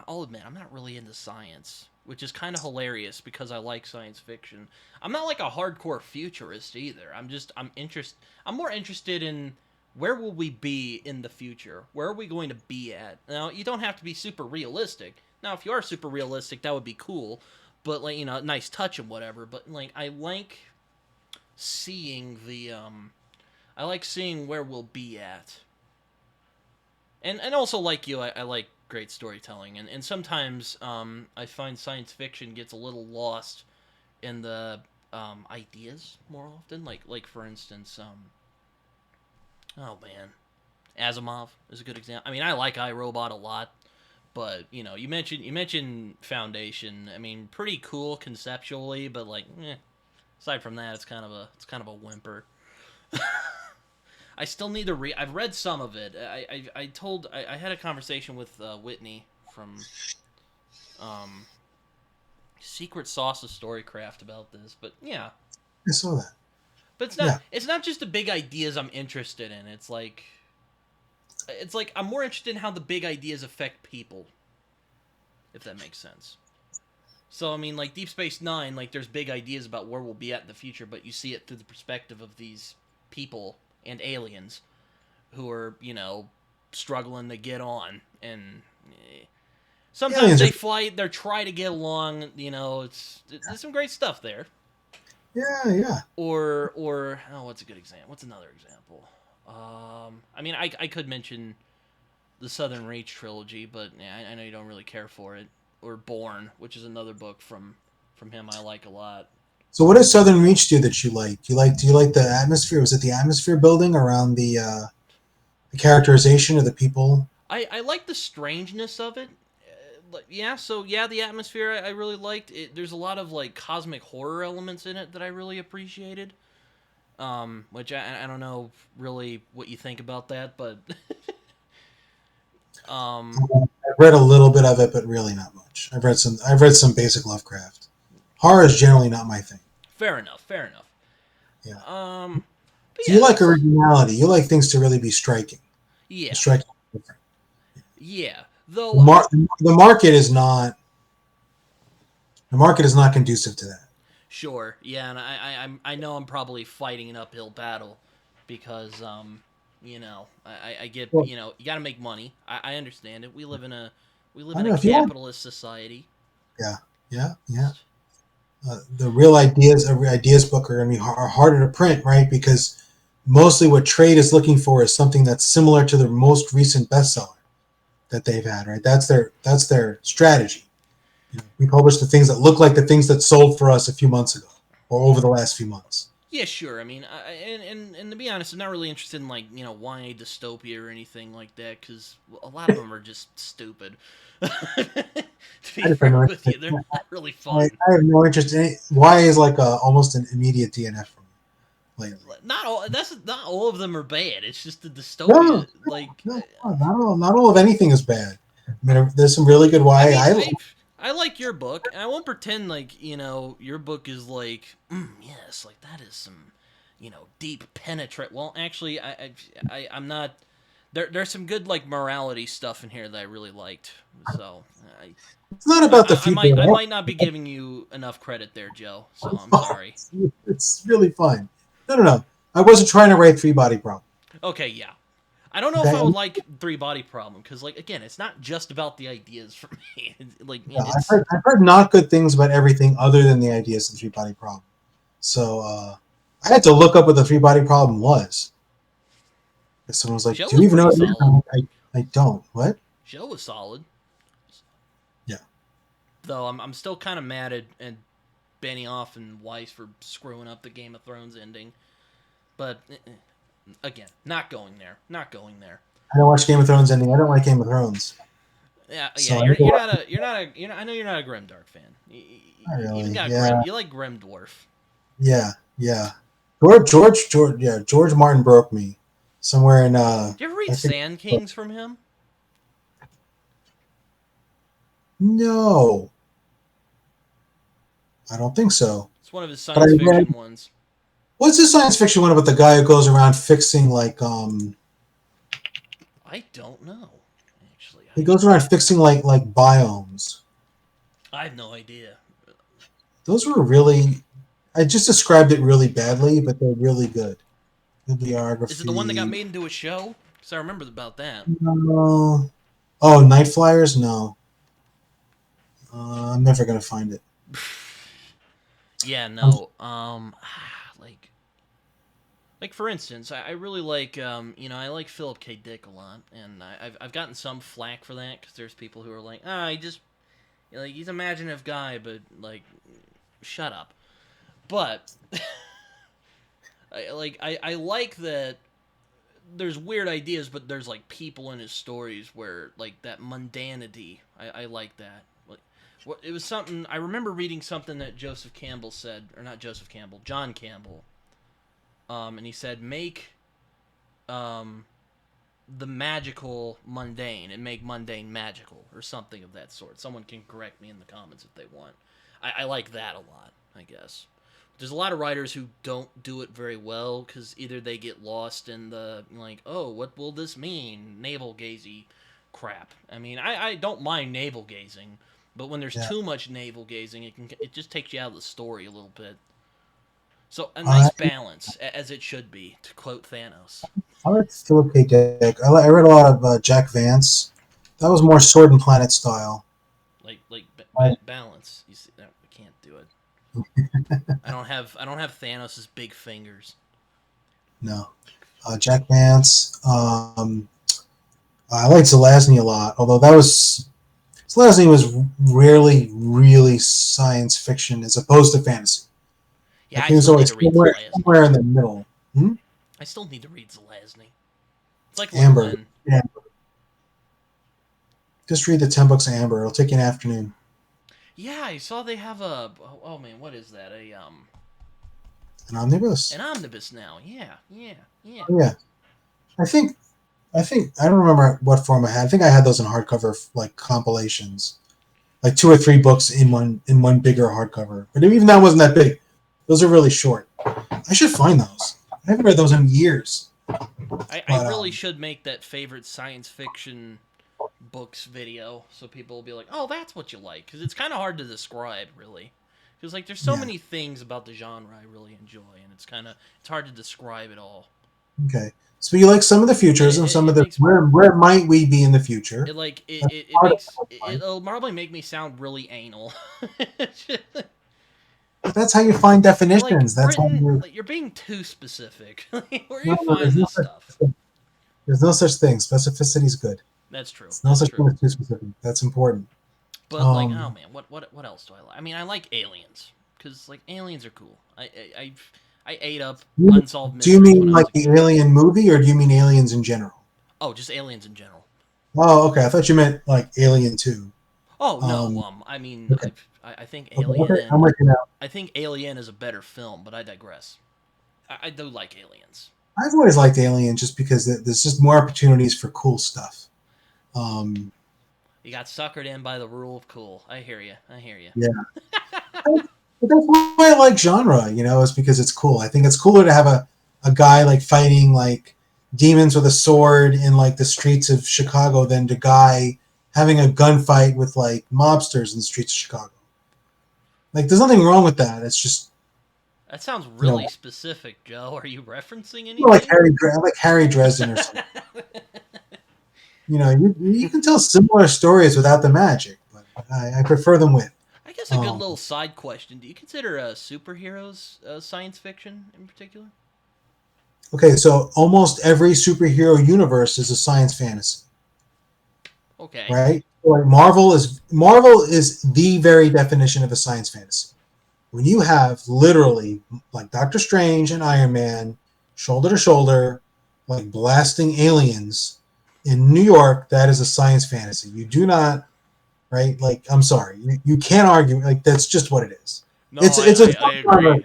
I'll admit I'm not really into science, which is kind of hilarious because I like science fiction. I'm not like a hardcore futurist either. I'm more interested in where will we be in the future? Where are we going to be at? Now, you don't have to be super realistic. Now, if you are super realistic, that would be cool, but nice touch and whatever. But seeing the I like seeing where we'll be at. And also like you, I like great storytelling, and sometimes I find science fiction gets a little lost in the ideas more often. Like for instance, oh man, Asimov is a good example. I mean, I like iRobot a lot, but you mentioned Foundation. I mean, pretty cool conceptually, but aside from that, it's kind of a whimper. I still need to read. I've read some of it. I had a conversation with Whitney from um, Secret Sauce of Storycraft about this, but yeah. I saw that. But it's not. Yeah. It's not just the big ideas I'm interested in. It's like I'm more interested in how the big ideas affect people, if that makes sense. So I mean, like Deep Space Nine, like there's big ideas about where we'll be at in the future, but you see it through the perspective of these people and aliens who are struggling to get on, and sometimes Aliens they are. fight, they try to get along. There's some great stuff there. Yeah, yeah. Or what's a good example? What's another example? I mean, I could mention the Southern Reach trilogy, but yeah, I know you don't really care for it. Or Born, which is another book from him I like a lot. So, what does Southern Reach do that you like? Do you like the atmosphere? Was it the atmosphere building around the characterization of the people? I like the strangeness of it. Yeah, so yeah, the atmosphere I really liked. There's a lot of like cosmic horror elements in it that I really appreciated. Which I don't know really what you think about that, but um, I've read a little bit of it, but really not much. I've read some basic Lovecraft. Horror is generally not my thing. fair enough, fair enough. Yeah. But So yeah, you like that's originality. You like things to really be striking. yeah, Striking. Different. yeah. The, Though mar- the market is not. The market is not conducive to that. sure, yeah, and I know I'm probably fighting an uphill battle because I get Well, you got to make money. I understand it. We live I in don't a know if you want. capitalist society. Yeah, yeah, yeah. The real ideas book are going to be harder to print, right? Because mostly what trade is looking for is something that's similar to the most recent bestseller that they've had, right? That's their strategy. We publish the things that look like the things that sold for us a few months ago or over the last few months. Yeah, sure. I mean, and to be honest, I'm not really interested in YA dystopia or anything like that because a lot of them are just stupid. To be I just have no frank with interest. you, they're not really fun. I have no interest in it. Why is like almost an immediate DNF for me lately. That's not all of them are bad. It's just the No, dystopia. Like, no, not all of anything is bad. I mean, there's some really good I YA. mean, I like your book, and I won't pretend like your book is like yes, like that is some deep penetrate. Well, actually, I'm not. There's some good like morality stuff in here that I really liked. So It's not about the I future might at I all. might not be giving you enough credit there, Joe. So I'm sorry. It's really fun. No, no, no. I wasn't trying to write Three Body Problem. Okay, yeah. I don't know if Okay, I would like Three Body Problem because, like, again, it's not just about the ideas for me. Like, yeah, it's I've heard not good things about everything other than the ideas of Three Body Problem. So I had to look up what the three body problem was. Someone was like, Show "Do you was even know pretty what it is?" solid. I'm like, I don't. What? Show was solid. Yeah. Though I'm still kind of mad at Benioff and Weiss for screwing up the Game of Thrones ending. But again, not going there. Not going there. I don't watch Game of Thrones ending. I don't like Game of Thrones. Yeah. So I You're need to you're watch not a you're not a you're not, I know you're not a Grimdark fan. Not You even really. got Yeah. Grim. You like Grim Dwarf. Yeah. Yeah. George. Yeah. George Martin broke me somewhere in. Did you ever read I think. Sand Kings from him? No, I don't think so. It's one of his But I science read. fiction ones. What's the science fiction one about the guy who goes around fixing I don't know. Actually, he goes around fixing like biomes. I have no idea. Those were really. I just described it really badly, but they're really good. Is it the one that got Bibliography. made into a show? Because I remember about that. No. Oh, Night Flyers? No. I'm never gonna find it. Yeah, I'm, no. Like for instance, I really like I like Philip K. Dick a lot, and I've gotten some flack for that because there's people who are like, he just he's an imaginative guy, but like, shut up. But I like that there's weird ideas, but there's like people in his stories where like that mundanity. I like that. Like, it was something I remember reading something that Joseph Campbell said, or not Joseph Campbell, John Campbell. And he said make the magical mundane and make mundane magical or something of that sort. Someone can correct me in the comments if they want. I like that a lot, I guess. There's a lot of writers who don't do it very well because either they get lost in the like, oh, what will this mean? Navel gazy crap. I mean, I don't mind navel gazing, but when there's yeah. too much navel gazing, it just takes you out of the story a little bit. So a I nice balance, as it should be, to quote Thanos. I like Philip K. Dick. I read a lot of Jack Vance. That was more Sword and Planet style. I, Balance. You see, no, we can't do it. I don't have Thanos' big fingers. no. Jack Vance. I liked Zelazny a lot, although Zelazny was rarely really science fiction as opposed to fantasy. Yeah, Like I he was still need always to read Zelazny. somewhere in the middle. Hmm? I still need to read Zelazny. It's like Amber. Llewellyn. Yeah. Just read the 10 books of Amber. It'll take you an afternoon. Yeah, I saw they have a. Oh man, what is that? An omnibus. An omnibus now. Yeah. Oh, yeah. I think I don't remember what form I had. I think I had those in hardcover like compilations. Like 2 or 3 books in one bigger hardcover. But even that wasn't that big. Those are really short. I should find those. I haven't read those in years. I But really should make that favorite science fiction books video so people will be like, oh, that's what you like, because it's kind of hard to describe, really, because like there's so yeah. many things about the genre I really enjoy, and it's hard to describe it all. Okay. So you like some of the futures and some It of the makes where might we be in the future? it like That's it part of makes the fun. it'll probably make me sound really anal. But that's how you find You're like, definitions. That's how Britain, you. like, you're being too specific. Where do No, you find this stuff? there's no such thing. Specificity is good. That's true. There's no That's such thing true. as too specific. That's important. But like, oh Um, man, what else do I like? I mean, I like aliens because like aliens are cool. I ate up unsolved do you mysteries when mean I was like a the kid. Alien movie, or do you mean aliens in general? Oh, just aliens in general. Oh, okay. I thought you meant like Alien Two. Oh no, Um, I mean, okay. I think Okay. I'm with you now. I think Alien is a better film, but I digress. I do like aliens. I've always liked Alien just because there's just more opportunities for cool stuff. Um, You got suckered in by the rule of cool. I hear you. I hear you. yeah. But that's why I like genre, is because it's cool. I think it's cooler to have a guy like fighting like demons with a sword in like the streets of Chicago than the guy having a gunfight with like mobsters in the streets of Chicago. Like there's nothing wrong with that. It's just That sounds you know really specific, Joe. Are you referencing like anything? Harry Dresden or something. You can tell similar stories without the magic, but I prefer them with. guess a good Um, little side question: do you consider superheroes science fiction in particular? okay, so almost every superhero universe is a science fantasy, Okay. right? Like Marvel is the very definition of a science fantasy. When you have literally like Doctor Strange and Iron Man shoulder to shoulder, like blasting aliens in New York, that is a science fantasy. You do not, right? Like, I'm sorry, you can't argue. Like, that's just what it is. No, It's a I agree. subgenre,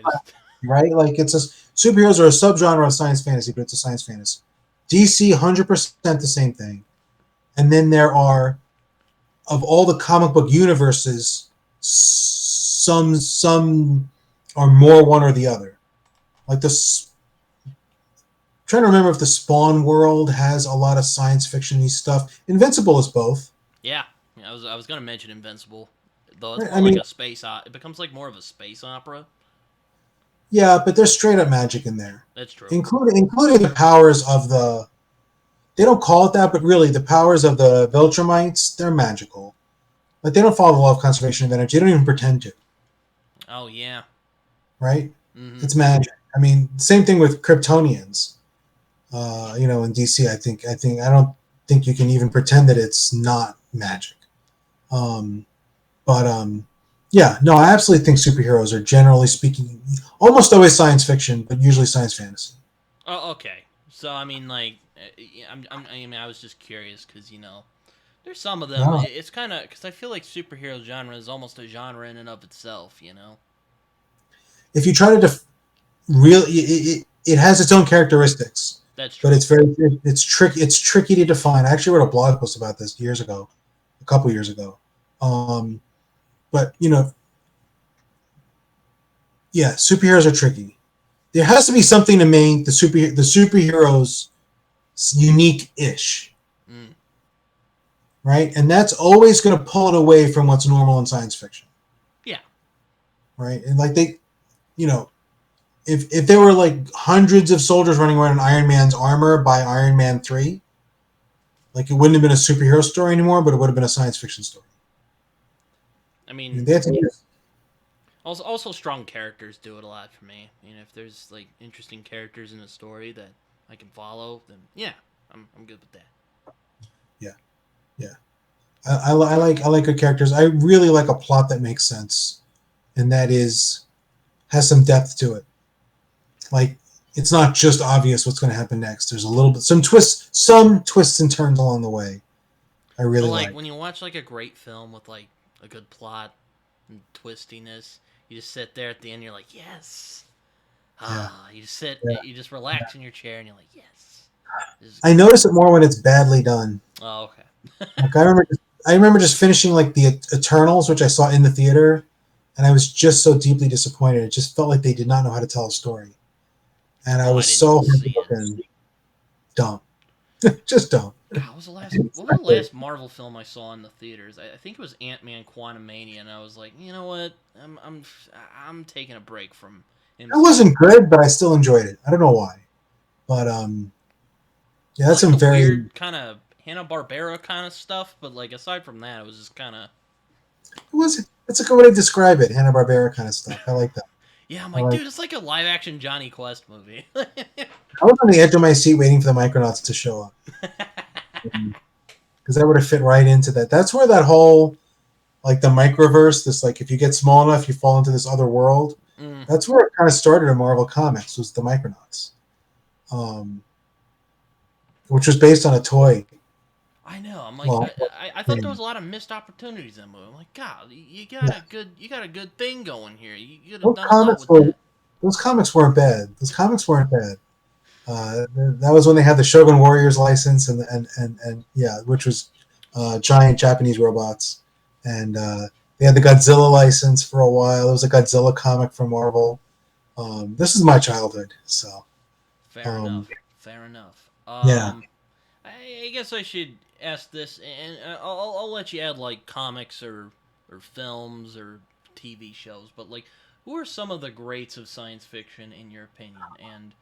right? Like, it's a superheroes are a subgenre of science fantasy, but it's a science fantasy. DC 100% the same thing, and then there are of all the comic book universes, some are more one or the other. Like this, trying to remember if the Spawn world has a lot of science fiction-y stuff. Invincible is both. Yeah, I was gonna mention Invincible, though it's Right? more I like mean, a space. It becomes like more of a space opera. yeah, but there's straight up magic in there, That's true. including the powers of the. They don't call it that, but really the powers of the Viltrumites, they're magical. Like they don't follow the law of conservation of energy. They don't even pretend to, Oh yeah. right? Mm-hmm. It's magic. I mean, same thing with Kryptonians. In DC, I don't think you can even pretend that it's not magic. Um, but yeah, no, I absolutely think superheroes are generally speaking almost always science fiction, but usually science fantasy. Oh, okay. So I mean, like, yeah, I mean, I was just curious because there's some of them. No, It's kind of because I feel like superhero genre is almost a genre in and of itself. if you try to really, it has its own characteristics, That's but true. it's tricky. It's tricky to define. I actually wrote a blog post about this years ago, a couple years ago. Um, but yeah, superheroes are tricky. There has to be something to make the superheroes unique-ish, Mm. right? And that's always going to pull it away from what's normal in science fiction, Yeah. right? And like you know, if there were like hundreds of soldiers running around in Iron Man's armor by Iron Man 3, like it wouldn't have been a superhero story anymore, but it would have been a science fiction story. I I mean, mean, they have to, also strong characters do it a lot for me. If there's like interesting characters in a story that I can follow, then yeah, I'm good with that. yeah, yeah. I like good characters. I really like a plot that makes sense, and that is has some depth to it. Like it's not just obvious what's going to happen next. There's a little bit some twists and turns along the way. I So really like like. when you watch like a great film with like a good plot and twistiness, you just sit there at the end. You're like, yes. Yeah, You just sit, yeah. you just relax in your chair, and you're like, yes. This is I good. notice it more when it's badly done. Oh, okay. Like I remember just finishing like the Eternals, which I saw in the theater, and I was just so deeply disappointed. It just felt like they did not know how to tell a story, and I Oh, I was didn't even so see it. heartbroken. Dumb, just dumb. God, what was the last Marvel film I saw in the theaters? I think it was Ant-Man Quantumania, and I was like, you know what? I'm taking a break from It MCU. wasn't good, but I still enjoyed it. I don't know why, but yeah, It's that's like some a very. weird kind of Hanna-Barbera kind of stuff, but like aside from that, it was just kind of It was. That's a good way to describe it. Hanna Barbera kind of stuff. I like that. yeah. I'm I like, like. dude, it's like a live-action Johnny Quest movie. I was on the edge of my seat waiting for the Micronauts to show up because that would have fit right into that. That's where that whole like the microverse, this like if you get small enough, you fall into this other world. Mm, That's where it kind of started in Marvel Comics was the Micronauts, um, which was based on a toy. I know. I'm like, Well, I thought there thing. was a lot of missed opportunities in that movie. I'm like, God, Yeah, you got a good thing going here. You could have those done a lot comics with were that. those comics weren't bad. Those comics weren't bad. That was when they had the Shogun Warriors license and yeah, which was giant Japanese robots, and they had the Godzilla license for a while. It was a Godzilla comic from Marvel. This is my childhood, so Fair um, enough. Fair enough. yeah. I guess I should ask this, and I'll let you add like comics or films or TV shows, but like, who are some of the greats of science fiction in your opinion, and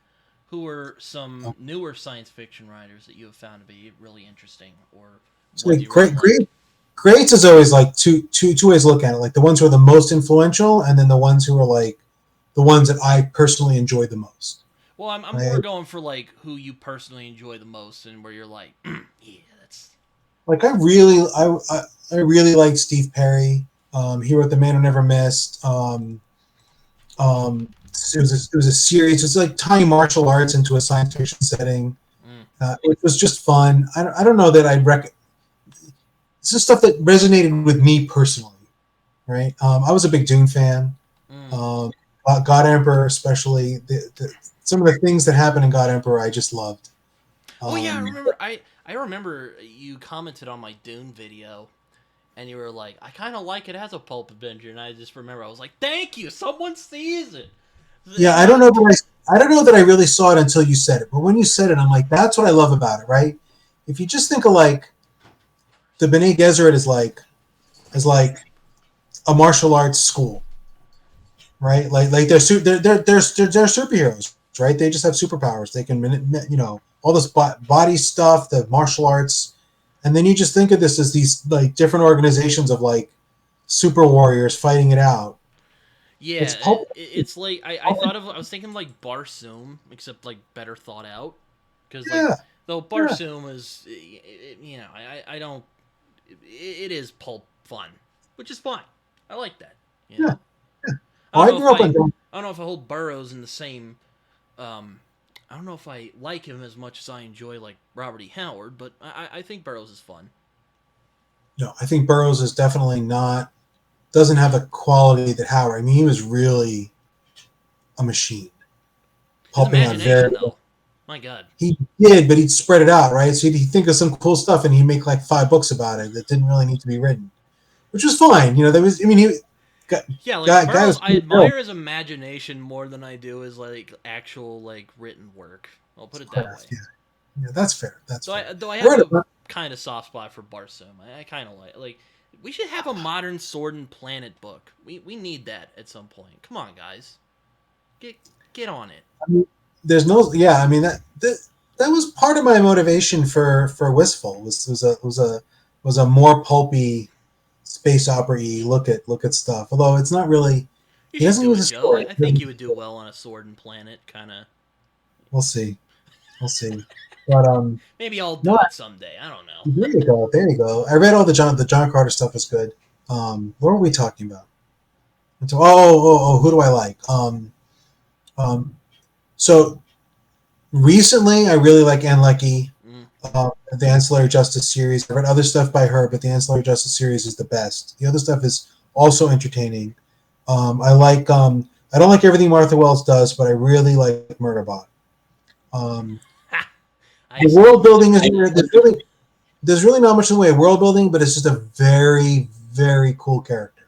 who are some newer science fiction writers that you have found to be really interesting, or So what do like, you really great, great, like? greats is always like two ways to look at it. Like the ones who are the most influential, and then the ones who are like the ones that I personally enjoy the most. Well, I'm more Right? going for like who you personally enjoy the most, and where you're like, yeah, that's Like I really like Steve Perry. He wrote The Man Who Never Missed. It was a series. It was like tying martial arts into a science fiction setting. mm, It was just fun. I don't know that I'd It's just stuff that resonated with me personally, right? I was a big Dune fan. mm. Um, God Emperor, especially some of the things that happen in God Emperor, I just loved. Oh yeah, I Um, remember. I remember you commented on my Dune video, and you were like, I kind of like it as a pulp adventure, and I just remember I was like, thank you, someone sees it. yeah, You know, I don't know that I really saw it until you said it, but when you said it, I'm like, that's what I love about it, right? If you just think of like the Bene Gesserit is like a martial arts school, right? Like they're superheroes, right? They just have superpowers. They can all this body stuff, the martial arts, and then you just think of this as these like different organizations of like super warriors fighting it out. yeah, It's pulp. it's like I was thinking like Barsoom, except like better thought out, because like Yeah, though yeah, Barsoom is, you know, I don't, it is pulp fun, which is fine. I like that, you yeah. know. I Oh, don't I know if grew up on. I don't know if I hold Burroughs in the same. Um, I don't know if I like him as much as I enjoy like Robert E. Howard, but I think Burroughs is fun. No, I think Burroughs is definitely not doesn't have the quality that Howard. I mean, he was really a machine, His pumping out very. imagination, though, my God. He did, but he'd spread it out, right? So he'd think of some cool stuff, and he'd make like 5 books about it that didn't really need to be written, which was fine. There was, I mean, he Yeah, like guy Burroughs, was I pretty dope. admire his imagination more than I do his like actual like written work. I'll put it that way. Craft, yeah, yeah, that's fair. That's fair. Though I I have read a about, kind of soft spot for Barsoom. I kind of like we should have a modern Sword and Planet book. We need that at some point. Come on, guys, get get on it. I mean, there's no, yeah. I mean that was part of my motivation for Wistful was a more pulpy space opera look at stuff. Although it's not really, You he should doesn't do use it, a Joe. sword. I think you would do well on a Sword and Planet kind of. We'll see. We'll see. But Maybe I'll no, do it someday. I don't know. there you go. There you go. I read all the John Carter stuff was good. What were we talking about? Who do I like? Um, so recently, I really like Ann Leckie, Mm. the Ancillary Justice series. I read other stuff by her, but the Ancillary Justice series is the best. The other stuff is also entertaining. I like. I don't like everything Martha Wells does, but I really like Murderbot. Um, Ha! I the still world need to building is read that. there's really not much in the way of world building, but it's just a very very cool character.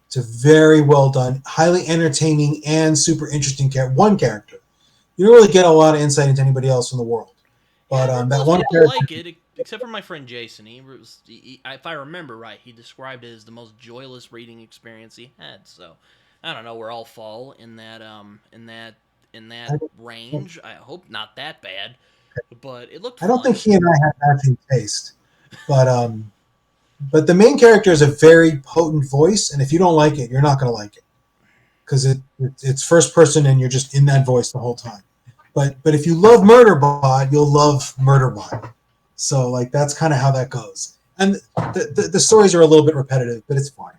It's a very well done, highly entertaining, and super interesting one character. You don't really get a lot of insight into anybody else in the world, Yeah, but I've heard that most one people character. like it, except for my friend Jason. If I remember right, he described it as the most joyless reading experience he had. So, I don't know where I'll fall in that in that I range. I hope not that bad, but it looked I don't think fun. he and I have matching taste, but the main character is a very potent voice, and if you don't like it, you're not going to like it because it's first person and you're just in that voice the whole time. But if you love Murderbot, you'll love Murderbot. So like that's kind of how that goes. And the stories are a little bit repetitive, but it's fine.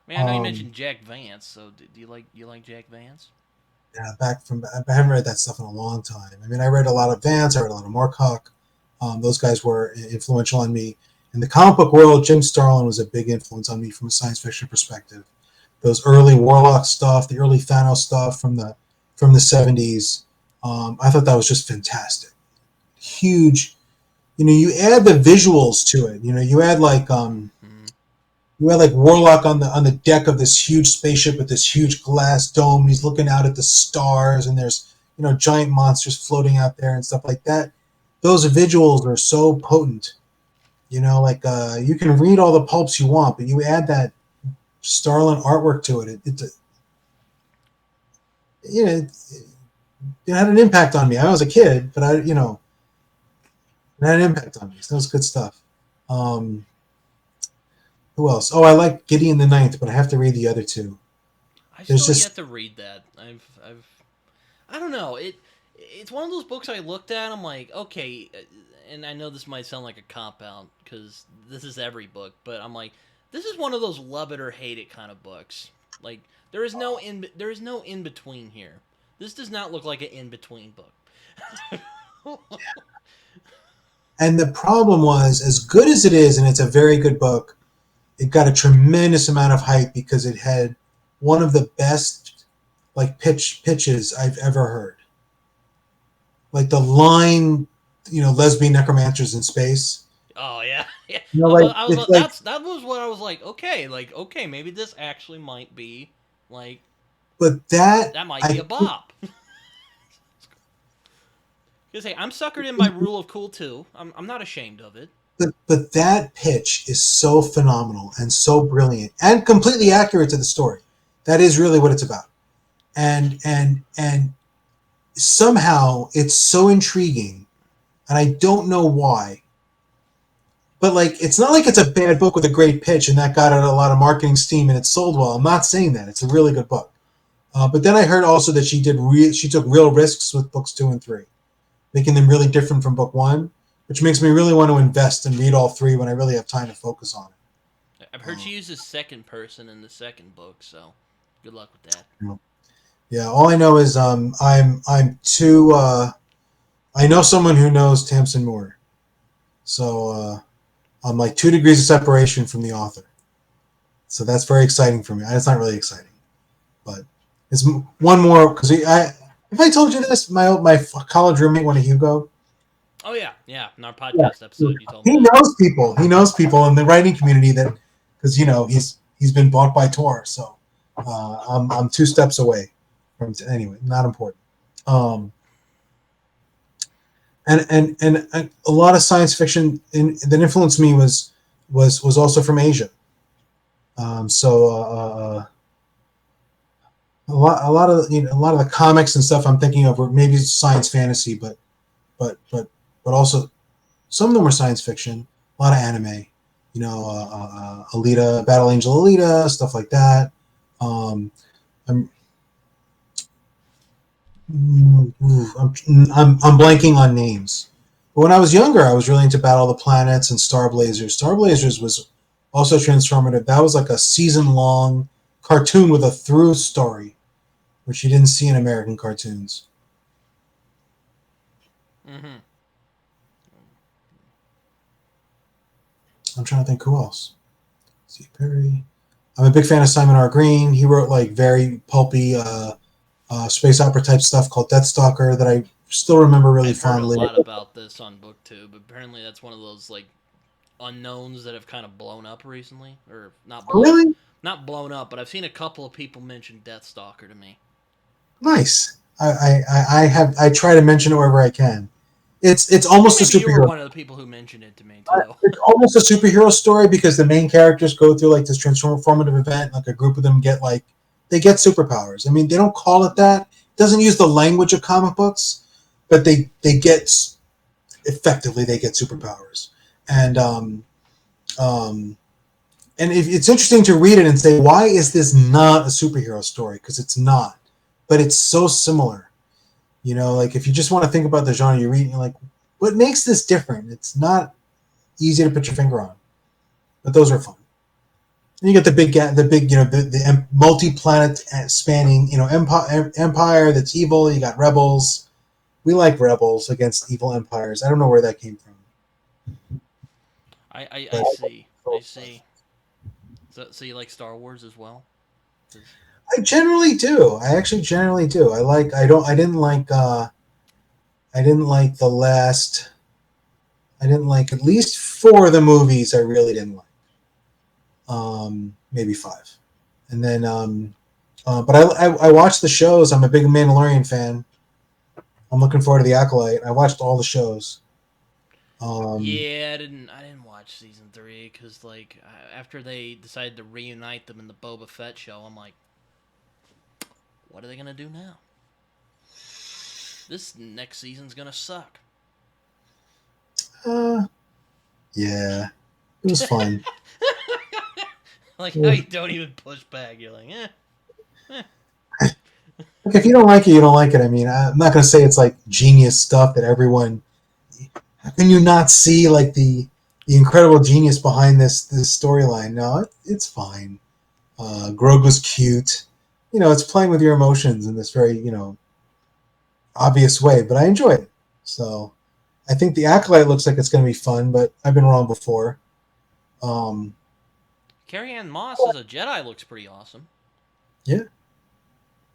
I mean, I know you Um, mentioned Jack Vance, so do you like Jack Vance? yeah, I haven't read that stuff in a long time. I mean, I read a lot of Vance, I read a lot of Moorcock. Those guys were influential on me in the comic book world. Jim Starlin was a big influence on me from a science fiction perspective. Those early Warlock stuff, the early Thanos stuff from the 70s. I thought that was just fantastic. Huge. You add the visuals to it. Mm-hmm. You had like Warlock on the deck of this huge spaceship with this huge glass dome. And he's looking out at the stars, and there's giant monsters floating out there and stuff like that. Those visuals are so potent. You can read all the pulps you want, but you add that Starlin artwork to it. It had an impact on me. I was a kid, but it had an impact on me. So that was good stuff. Um, Who else? Oh, I like Gideon the Ninth, but I have to read the other two. I There's still yet just to read that. I don't know. It's one of those books I looked at. I'm like, okay, and I know this might sound like a cop out because this is every book, but I'm like, this is one of those love it or hate it kind of books. Like there is no in between here. This does not look like an in between book. and the problem was as good as it is, and it's a very good book. It got a tremendous amount of hype because it had one of the best like pitches I've ever heard. Like the line, lesbian necromancers in space. Oh yeah, yeah. Like it's like, That was what I was like okay, maybe this actually might be like but that that might be I a bop. Because hey, I'm suckered in by Rule of Cool too. I'm not ashamed of it. but that pitch is so phenomenal and so brilliant and completely accurate to the story. That is really what it's about. And somehow it's so intriguing, and I don't know why. But like, it's not like it's a bad book with a great pitch and that got out a lot of marketing steam and it sold well. I'm not saying that. It's a really good book. But then I heard also that she took real risks with books 2 and 3, making them really different from book 1, which makes me really want to invest and read all 3 when I really have time to focus on it. I've heard she uses second person in the second book, so good luck with that. Yeah, all I know is I'm too. I know someone who knows Tamsin Moore, so I'm like 2 degrees of separation from the author. So that's very exciting for me. It's not really exciting, but it's one more because if I told you this, my college roommate won a Hugo. Oh yeah, yeah. In our Yeah, podcast episode, you told me he that. knows people. He knows people in the writing community that because he's been bought by Tor. So I'm 2 steps away from anyway. Not important. Um, and a lot of science fiction that influenced me was also from Asia. So a lot of the comics and stuff I'm thinking of were maybe science fantasy, but but but also some of them were science fiction. A lot of anime, Alita, Battle Angel Alita, stuff like that. Um, I'm, I'm blanking on names. But when I was younger, I was really into Battle of the Planets and Star Blazers. Star Blazers was also transformative. That was like a season long cartoon with a through story, which you didn't see in American cartoons. Mm-hmm. I'm trying to think who else. Steve Perry. I'm a big fan of Simon R. Green. He wrote like very pulpy space opera type stuff called Deathstalker that I still remember really I've heard a fondly. lot about this on BookTube. Apparently, that's one of those like unknowns that have kind of blown up recently, or Oh, really? not blown up, but I've seen a couple of people mention Deathstalker to me. Nice. I try to mention it wherever I can. It's I think almost a maybe you were superhero. one of the people who mentioned it to me too. It's almost a superhero story because the main characters go through like this transformative event. Like a group of them they get superpowers. I mean, they don't call it that. It doesn't use the language of comic books, but they get effectively they get superpowers. And um, it's interesting to read it and say, why is this not a superhero story? Because it's not, but it's so similar. Like if you just want to think about the genre you're reading, you're like, what makes this different? It's not easy to put your finger on, but those are fun. And you get the multi-planet spanning, empire that's evil. You got rebels. We like rebels against evil empires. I don't know where that came from, I but see. I see. So you like Star Wars as well? 'Cause- I generally do. I actually generally do. I don't. I didn't like the last. I didn't like at least 4 of the movies. I really didn't like. Maybe 5, and then but I watched the shows. I'm a big Mandalorian fan. I'm looking forward to the Acolyte. I watched all the shows. Um, yeah, I didn't watch season 3 because like after they decided to reunite them in the Boba Fett show, I'm like, what are they gonna do now? This next season's gonna suck. uh, yeah, it was fun. Like how you don't even push back. You're like, eh. Like if you don't like it, you don't like it. I mean, I'm not going to say it's like genius stuff that everyone. How can you not see like the incredible genius behind this storyline? No, it's fine. Grogu's cute. It's playing with your emotions in this very obvious way, but I enjoy it. So I think the Acolyte looks like it's going to be fun, but I've been wrong before. Um, Carrie-Anne Moss as a Jedi looks pretty awesome. yeah,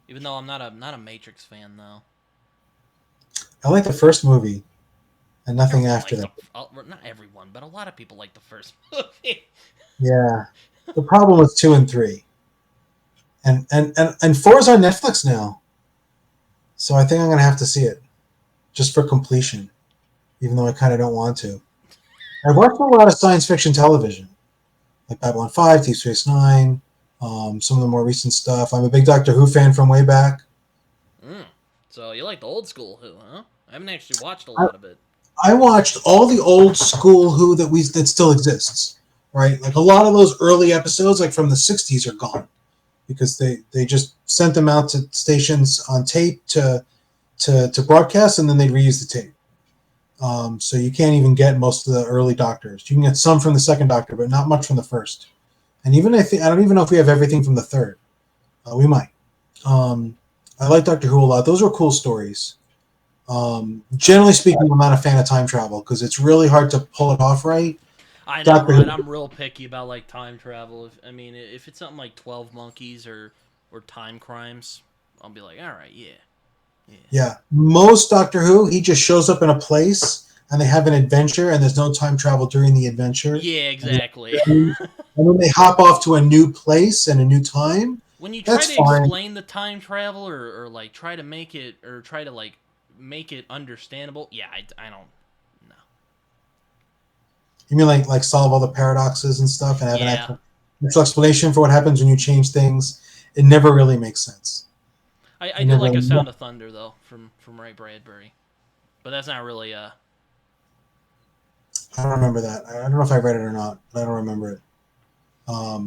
Even though I'm not a Matrix fan though. I like the first movie and nothing after that. Not everyone, but a lot of people like the first movie. Yeah, the problem was 2 and 3, and 4 is on Netflix now, so I think I'm going to have to see it just for completion, even though I kind of don't want to. I've watched a lot of science fiction television, like Babylon 5, Deep Space Nine, some of the more recent stuff. I'm a big Doctor Who fan from way back. So you like the old school Who, huh? I haven't actually watched a lot of it. I watched all the old school Who that still exists, right? Like a lot of those early episodes, like from the 60s, are gone because they just sent them out to stations on tape to broadcast, and then they'd reuse the tape. So you can't even get most of the early Doctors. You can get some from the second Doctor, but not much from the first. And even I don't even know if we have everything from the third. We might. I like Doctor Who a lot. Those were cool stories. Generally speaking, I'm not a fan of time travel because it's really hard to pull it off right. I know, right? I'm real picky about like time travel. If it's something like 12 Monkeys or Time Crimes, I'll be like, all right, yeah. Yeah, most Doctor Who, he just shows up in a place and they have an adventure and there's no time travel during the adventure. Yeah, exactly. And then they hop off to a new place and a new time. When you try to explain the time travel or like try to make it make it understandable, yeah, I don't know. You mean like solve all the paradoxes and stuff and have an actual explanation for what happens when you change things? It never really makes sense. I do like A Sound of Thunder though from Ray Bradbury, but that's not really I don't remember that. I don't know if I read it or not, but I don't remember it. I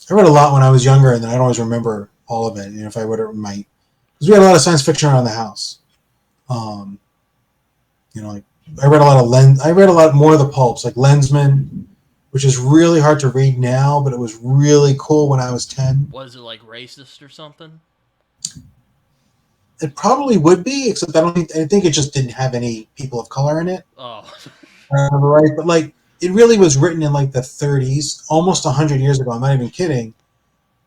read a lot when I was younger, and then I don't always remember all of it. If I read it, might because we had a lot of science fiction around the house. Like I read a lot of I read a lot more of the pulps, like Lensman, which is really hard to read now, but it was really cool when I was 10. Was it like racist or something? It probably would be, except I think it just didn't have any people of color in it. Oh. Right, but like it really was written in like the 30s, almost 100 years ago. I'm not even kidding.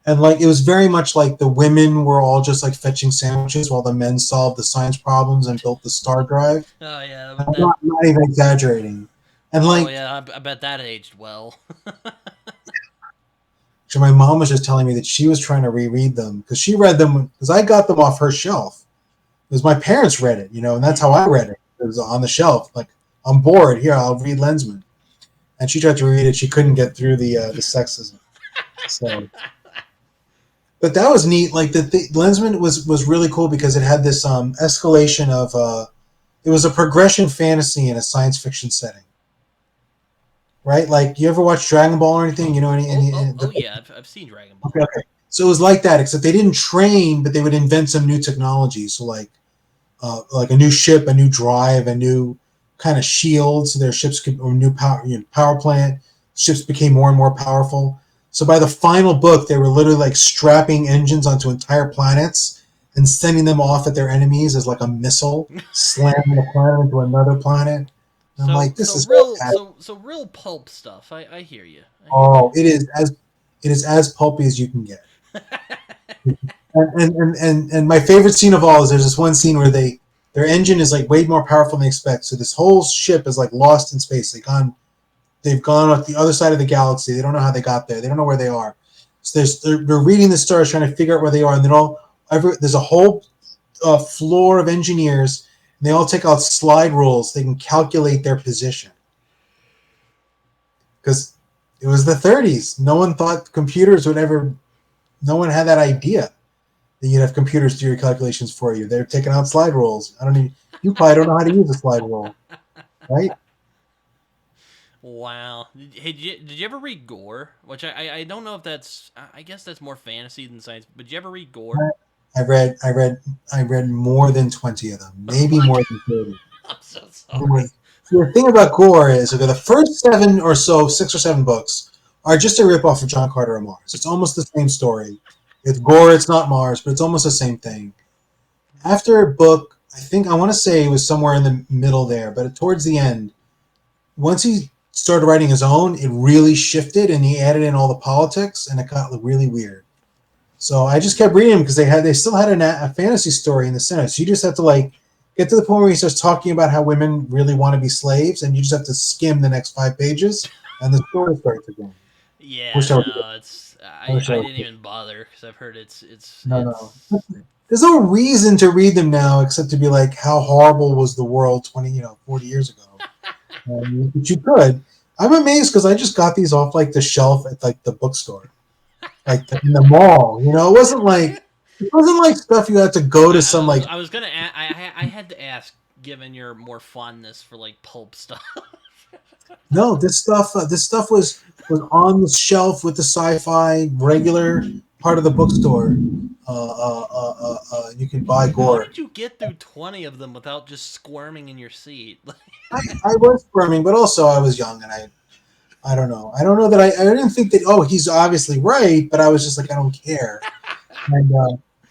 And like it was very much like the women were all just like fetching sandwiches while the men solved the science problems and built the star drive. Oh yeah, I'm not even exaggerating. And I bet that aged well. So my mom was just telling me that she was trying to reread them because she read them because I got them off her shelf. Because my parents read it, and that's how I read it. It was on the shelf. Like, I'm bored. Here, I'll read Lensman. And she tried to read it. She couldn't get through the sexism. So, but that was neat. Like the Lensman was really cool because it had this escalation of it was a progression fantasy in a science fiction setting. Right? Like, you ever watch Dragon Ball or anything? Yeah, I've seen Dragon Ball. Okay. So it was like that, except they didn't train, but they would invent some new technology. So like a new ship, a new drive, a new kind of shield, so their ships could, or new power plant. Ships became more and more powerful. So by the final book, they were literally like strapping engines onto entire planets and sending them off at their enemies as like a missile, slamming the planet into another planet. And I'm like, this is real pulp stuff. I hear you. It is as pulpy as you can get. and my favorite scene of all is there's this one scene where their engine is like way more powerful than they expect. So this whole ship is like lost in space. They've gone off the other side of the galaxy. They don't know how they got there. They don't know where they are. So they're reading the stars, trying to figure out where they are. And there's a whole floor of engineers. And they all take out slide rules. They can calculate their position. Because it was the 30s. No one thought computers would ever. No one had that idea that you'd have computers do your calculations for you. They're taking out slide rules. You probably don't know how to use a slide rule, right? Wow. Hey, did you ever read Gore? Which I don't know if that's, I guess that's more fantasy than science. But did you ever read Gore? I read more than 20 of them, Oh maybe my more god. than 30. I'm so sorry. Was, the thing about Gore is, okay, the first seven or so, 6 or 7 books are just a ripoff of John Carter of Mars. It's almost the same story. It's Gore, it's not Mars, but it's almost the same thing. After book, I want to say it was somewhere in the middle there, but towards the end, once he started writing his own, it really shifted, and he added in all the politics, and it got really weird. So I just kept reading them because they still had a fantasy story in the center. So you just have to get to the point where he starts talking about how women really want to be slaves, and you just have to skim the next 5 pages, and the story starts again. Yeah, Wish I, was, no, it's I wish I I was, didn't even bother because I've heard no. it's There's no reason to read them now except to be like, how horrible was the world 40 years ago? But you could. I'm amazed because I just got these off the shelf at the bookstore, in the mall. It wasn't like stuff you had to go to some I was gonna I had to ask given your more fondness for like pulp stuff. No, this stuff was on the shelf with the sci-fi regular part of the bookstore. You can buy How Gore. did you get through 20 of them without just squirming in your seat? I was squirming, but also I was young, and I don't know. I don't know that I didn't think that. Oh, he's obviously right, but I was just like, I don't care.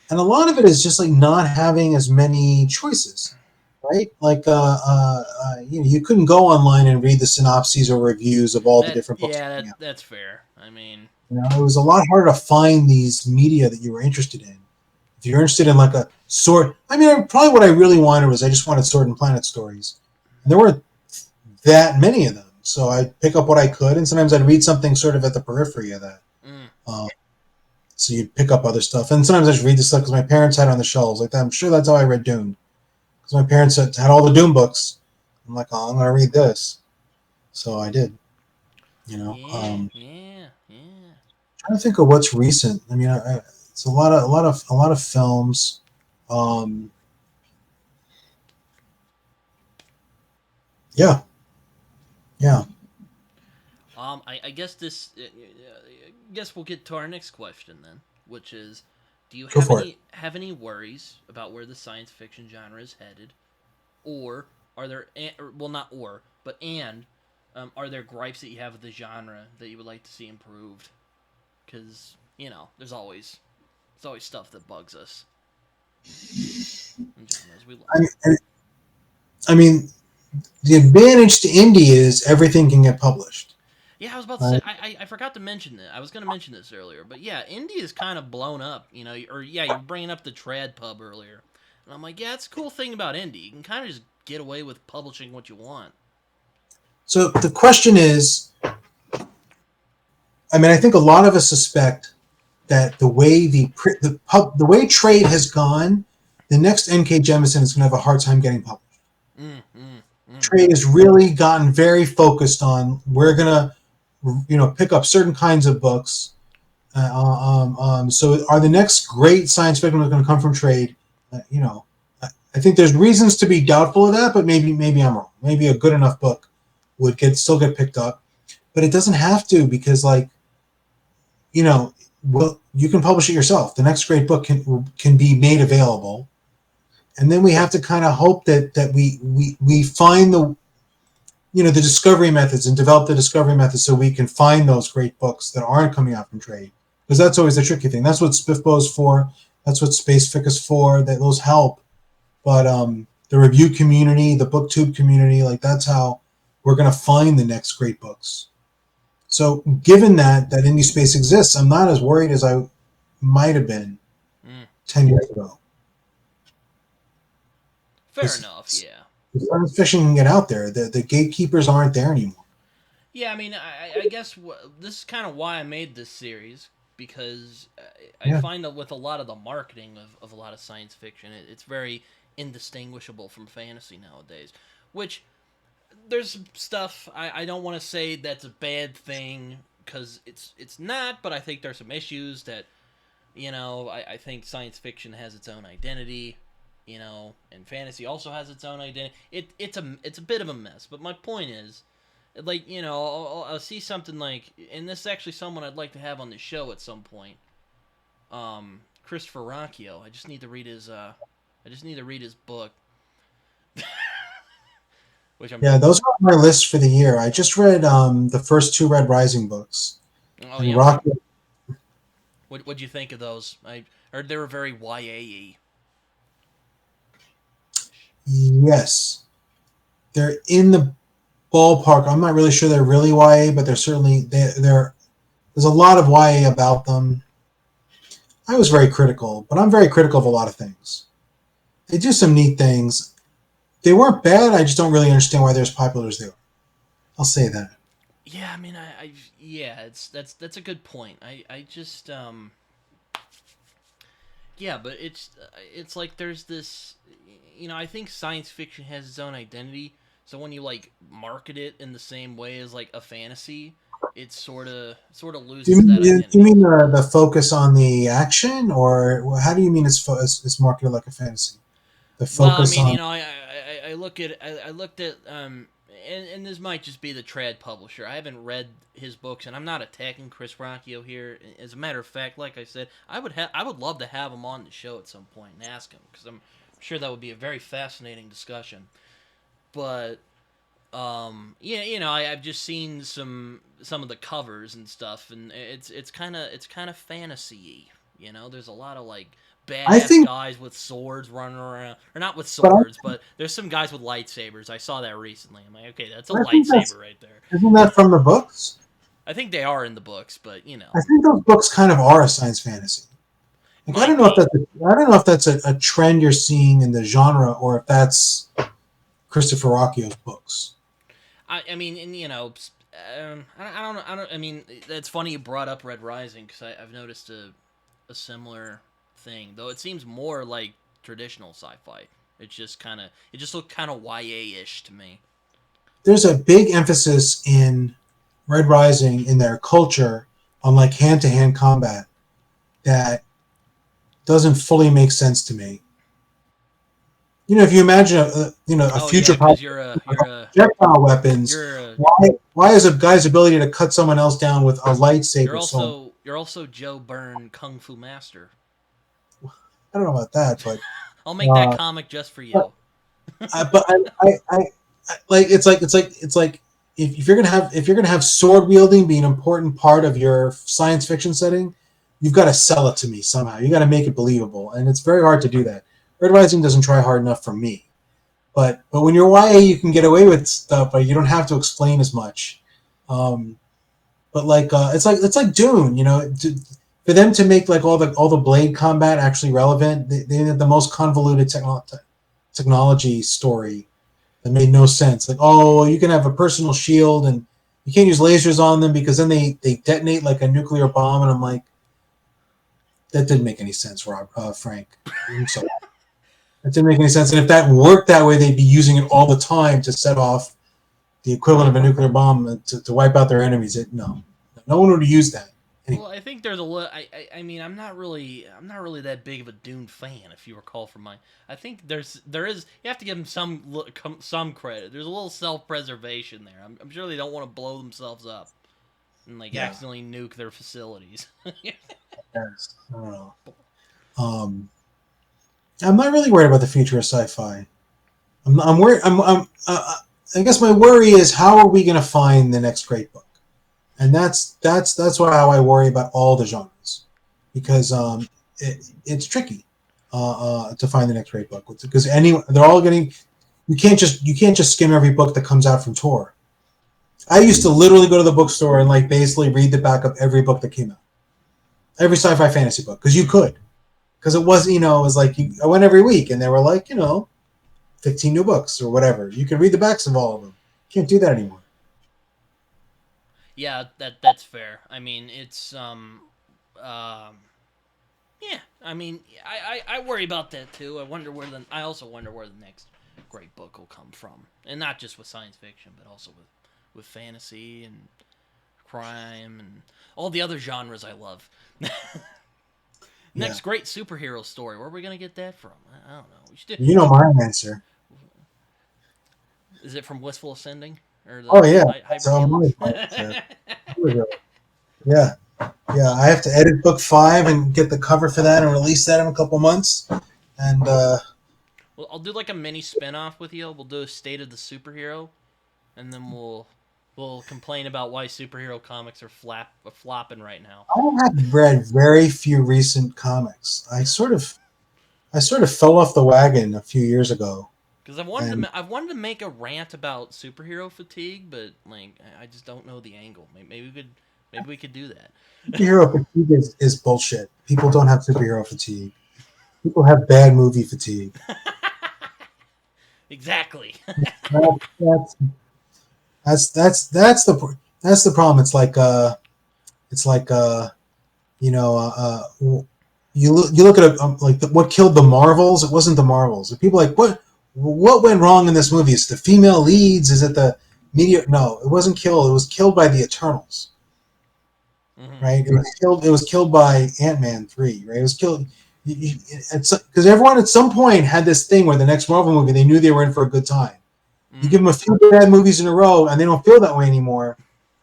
And a lot of it is just not having as many choices, right? You couldn't go online and read the synopses or reviews of all the That different books yeah, coming out. that's fair. I mean, It was a lot harder to find these media that you were interested in. If you're interested in a sword, probably what I really wanted was I just wanted Sword and Planet stories, and there weren't that many of them. So I'd pick up what I could, and sometimes I'd read something sort of at the periphery of that. mm, Um, so you'd pick up other stuff, and sometimes I just read the stuff because my parents had it on the shelves. Like that. I'm sure that's how I read Dune, because my parents had all the Dune books. I'm like, oh, I'm gonna read this, so I did. yeah, yeah, yeah. Trying to think of what's recent. It's a lot of films. Um, yeah, yeah. I guess I guess we'll get to our next question then, which is, do you Go for it. have any worries about where the science fiction genre is headed, or are there well not or but and are there gripes that you have with the genre that you would like to see improved? Because there's always stuff that bugs us in genres we I, love. I I mean, the advantage to indie is everything can get published. Yeah, I was about to say Right? I forgot to mention that. I was going to mention this earlier, but yeah, indie is kind of blown up. Or yeah, you were bringing up the trad pub earlier, and I'm like, yeah, it's a cool thing about indie. You can kind of just get away with publishing what you want. So the question is, I think a lot of us suspect that the way trade has gone, the next N.K. Jemisin is going to have a hard time getting published. Mm, mm, mm. Trade has really gotten very focused on, we're going to pick up certain kinds of books. So are the next great science fiction going to come from trade? I think there's reasons to be doubtful of that, but maybe I'm wrong. Maybe a good enough book would still get picked up, but it doesn't have to, because you know well, you can publish it yourself. The next great book can be made available, and then we have to kind of hope that we find the discovery methods and develop the discovery methods so we can find those great books that aren't coming out from trade, because that's always the tricky thing. That's what SPIFBO is for. That's what SpaceFic is for. That those help, but the review community, the booktube community, that's how we're going to find the next great books. So given that indie space exists, I'm not as worried as I might have been Mm. 10 years ago, Fair because enough. Yeah. science fiction can get out there. The gatekeepers aren't there anymore. Yeah, I mean, I guess this is kind of why I made this series because I Yeah. find that with a lot of the marketing of a lot of science fiction, it's very indistinguishable from fantasy nowadays. Which there's stuff I don't want to say that's a bad thing because it's not, but I think there's some issues that I think science fiction has its own identity, and fantasy also has its own identity. It's a bit of a mess, but my point is like I'll see something like, and this is actually someone I'd like to have on the show at some point. Christopher Rocchio. I just need to read his. I just need to read his book, which I'm. Yeah, those are on my list for the year. I just read the first two Red Rising books, Oh and yeah, Rocky. what'd you think of those? I heard they were very YA-y. Yes, they're in the ballpark. I'm not really sure they're really YA, but they're certainly they're there's a lot of YA about them. I was very critical, but I'm very critical of a lot of things. They do some neat things. They weren't bad. I just don't really understand why they're as popular as they are. I'll say that. Yeah, I mean, yeah, that's a good point. I just yeah, but it's like there's this, I think science fiction has its own identity. So when you like market it in the same way as like a fantasy, it sort of Do you loses mean, that do you identity. mean the focus on the action, or how do you mean it's marketed like a fantasy? The Well, I focus mean, on. I look at I looked at and this might just be the trad publisher. I haven't read his books, and I'm not attacking Chris Rocchio here. As a matter of fact, like I said, I would love to have him on the show at some point and ask him, because I'm sure that would be a very fascinating discussion. But yeah, I've just seen some of the covers and stuff, and it's kind of fantasy-y. There's a lot of like I badass think, guys with swords running around, or not with but swords, but there's some guys with lightsabers. I saw that recently. I'm like, okay, that's a I think that's lightsaber right there. isn't that from the books? I think they are in the books, but I think those books kind of are a science fantasy. Like, might be. I don't know if that's a trend you're seeing in the genre, or if that's Christopher Rocchio's books. I mean, and I don't know. I don't. I mean, it's funny you brought up Red Rising, because I've noticed a similar thing, though it seems more like traditional sci-fi. It just looked kind of YA-ish to me. There's a big emphasis in Red Rising in their culture on like hand to hand combat that doesn't fully make sense to me. If you imagine a Oh yeah, future because projectile weapons, you're a why is a guy's ability to cut someone else down with a lightsaber so? you're also Joe Byrne Kung Fu Master. I don't know about that, but I'll make that uh, comic just for but you. but I like it's like if you're gonna have sword wielding be an important part of your science fiction setting, you've got to sell it to me somehow. You got to make it believable, and it's very hard to do that. Red Rising doesn't try hard enough for me. But when you're YA, you can get away with stuff, but you don't have to explain as much. Um, but like it's like Dune, for them to make like all the blade combat actually relevant, they had the most convoluted technology story that made no sense. Like, oh, you can have a personal shield and you can't use lasers on them because then they detonate like a nuclear bomb, and I'm like, that didn't make any sense, Frank. I'm sorry. That didn't make any sense. And if that worked that way, they'd be using it all the time to set off the equivalent of a nuclear bomb to wipe out their enemies. No one would use that. Well, Anyway, I think there's a little. I mean, I'm not really that big of a Dune fan, if you recall from my. I think there is. You have to give them some credit. There's a little self-preservation there. I'm sure they don't want to blow themselves up and like yeah, accidentally nuke their facilities. yes, I don't know. Um, I'm not really worried about the future of sci-fi. I'm worried. I guess my worry is how are we going to find the next great book, and that's why how I worry about all the genres, because it's tricky to find the next great book because they're all getting. You can't just skim every book that comes out from Tor. I used to literally go to the bookstore and like basically read the back of every book that came out, every sci-fi fantasy book, because you could, because it was it was like I went every week and there were like 15 new books or whatever. You can read the backs of all of them. Can't do that anymore. Yeah, that's fair. I mean, it's um, yeah. I mean, I worry about that too. I also wonder where the next great book will come from, and not just with science fiction, but also with fantasy and crime and all the other genres I love. Yeah, Next great superhero story. Where are we gonna get that from? I don't know. you know my answer. Is it from Wistful Ascending? or Oh the yeah, that's hyper healer. yeah, yeah. Well, I have to edit book 5 and get the cover for that and release that in a couple months. And well, I'll do like a mini spin-off with you. We'll do a state of the superhero, and then we'll complain about why superhero comics are flopping right now. I have read very few recent comics. I sort of fell off the wagon a few years ago, Because and I've wanted to make a rant about superhero fatigue, but like I just don't know the angle. Maybe we could do that. superhero fatigue is bullshit. People don't have superhero fatigue. People have bad movie fatigue. Exactly. That, that's that's the problem. It's like you know you look at like what killed the Marvels. It wasn't the Marvels. And people are like what went wrong in this movie? Is it the female leads? Is it the media? No, it wasn't killed. It was killed by the Eternals. Hmm. Right? It was killed. It was killed by Ant-Man 3. Right? It was killed because everyone at some point had this thing where the next Marvel movie they knew they were in for a good time. You give them a few bad movies in a row, and they don't feel that way anymore,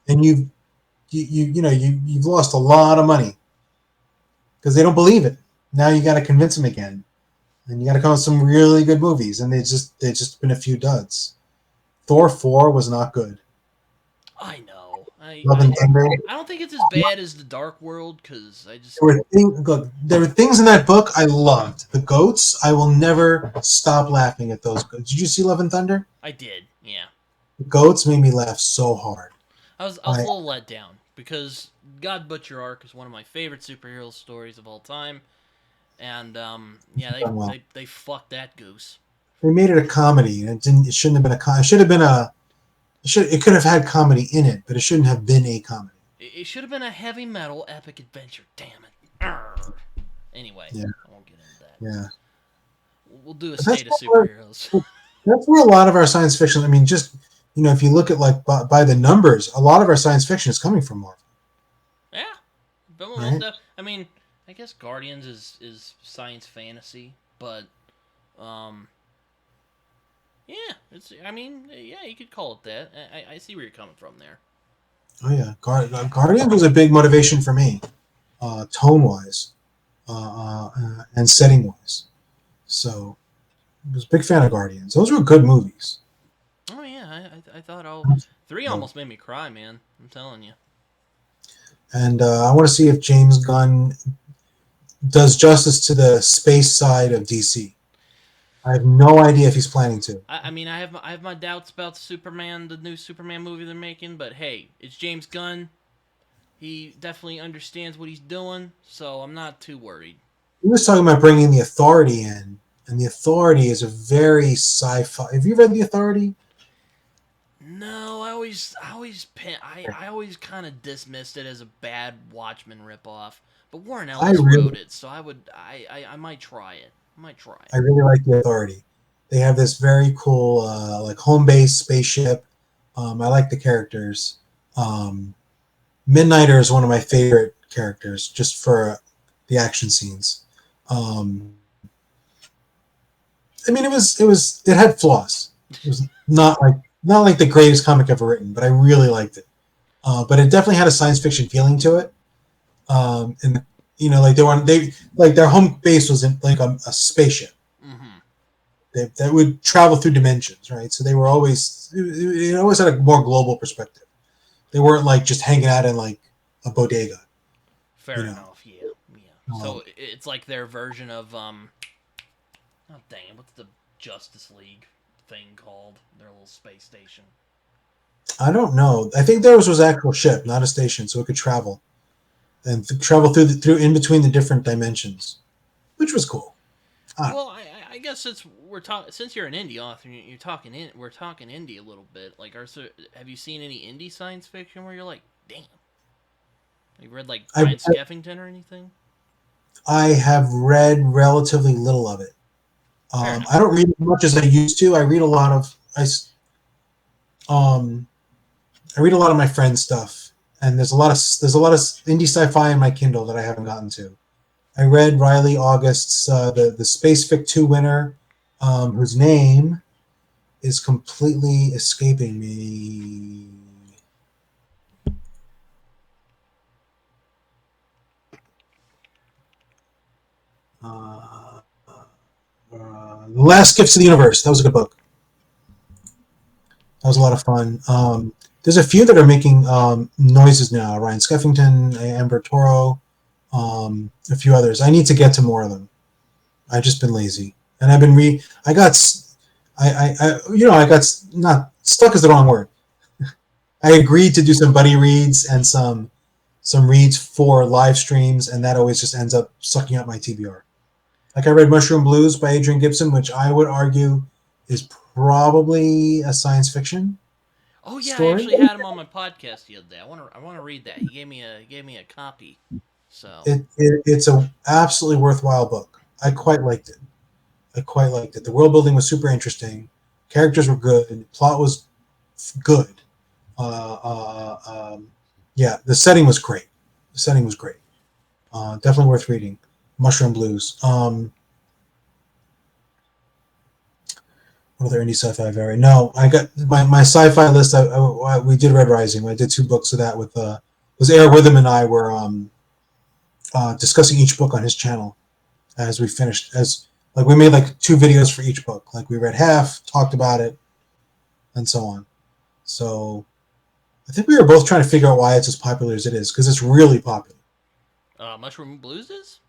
and you've lost a lot of money because they don't believe it. Now you got to convince them again, and you got to come up with some really good movies, and they just been a few duds. Thor 4 was not good. I know. Love and Thunder. I don't think it's as bad as the Dark World because I just There were things in that book I loved. The goats, I will never stop laughing at those goats. Did you see Love and Thunder? I did. Yeah. The goats made me laugh so hard. I was a little let down because God Butcher Arc is one of my favorite superhero stories of all time, and yeah, Well, they fucked that goose. they made it a comedy, and it didn't. It shouldn't have been a. It should have been a. It could have had comedy in it, but it shouldn't have been a comedy. It should have been a heavy metal epic adventure. Damn it. Arrgh. Anyway, Yeah, I won't get into that. yeah. We'll do a But that's state of superheroes. where a lot of our science fiction. I mean, just if you look at like by the numbers, a lot of our science fiction is coming from Marvel. Yeah, but Right? I mean, I guess Guardians is science fantasy, but um, yeah, it's. I mean, yeah, you could call it that. I see where you're coming from there. Oh yeah, Guardians was a big motivation for me, tone wise, and setting wise. So I was a big fan of Guardians. Those were good movies. Oh yeah, I thought three almost made me cry, man. I'm telling you. And I want to see if James Gunn does justice to the space side of DC. I have no idea if he's planning to. I mean, I have my doubts about the new Superman movie they're making, but hey, it's James Gunn. He definitely understands what he's doing, so I'm not too worried. He was talking about bringing the Authority in, and the Authority is a very sci-fi. Have you read the Authority? No, I always kind of dismissed it as a bad Watchmen ripoff. But Warren I Ellis really, wrote it, so I might try it. I might try I it. really like the Authority. They have this very cool, like home base spaceship. I like the characters. Midnighter is one of my favorite characters, just for the action scenes. Um, I mean, it had flaws. It was not like the greatest comic ever written, but I really liked it. But it definitely had a science fiction feeling to it. And like they like their home base was in like a spaceship. Hmm. That would travel through dimensions, right? So they were always it always had a more global perspective. They weren't like just hanging out in like a bodega, you Fair know. enough. Yeah, yeah. Um, So it's like their version of oh dang it, what's the Justice League thing called? Their little space station. I don't know. I think theirs was actual ship, not a station, so it could travel and travel through in between the different dimensions, which was cool. Well, I guess since you're an indie author, we're talking indie a little bit. Like, have you seen any indie science fiction where you're like, damn? You read like I, Brian Skeffington or anything? I have read relatively little of it. Fair enough. I don't read as much as I used to. I read a lot of um, I read a lot of my friends' stuff, and there's a lot of indie sci-fi in my Kindle that I haven't gotten to. I read Riley August's the Space Fic 2 winner, whose name is completely escaping me. The Last Gifts of the Universe. That was a good book. That was a lot of fun. There's a few that are making noises now. Ryan Skeffington, Amber Toro, a few others. I need to get to more of them. I've just been lazy, and I've been I got, I got not stuck is the wrong word. I agreed to do some buddy reads and some reads for live streams, and that always just ends up sucking up my TBR. Like I read Mushroom Blues by Adrian Gibson, which I would argue is probably a science fiction Oh yeah, I story. actually had him on my podcast the other day. I want to read that. He gave me a copy. So It's a absolutely worthwhile book. I quite liked it. The world building was super interesting. Characters were good. Plot was good. Uh, yeah, the setting was great. Definitely worth reading. Mushroom Blues. What other indie sci-fi I've ever read? No, I got my sci-fi list. We did Red Rising. I did 2 books of that with was Eric Witham and I were discussing each book on his channel as we finished. As like we made like 2 videos for each book. Like we read half, talked about it, and so on. So I think we were both trying to figure out why it's as popular as it is because it's really popular. Mushroom Blues is?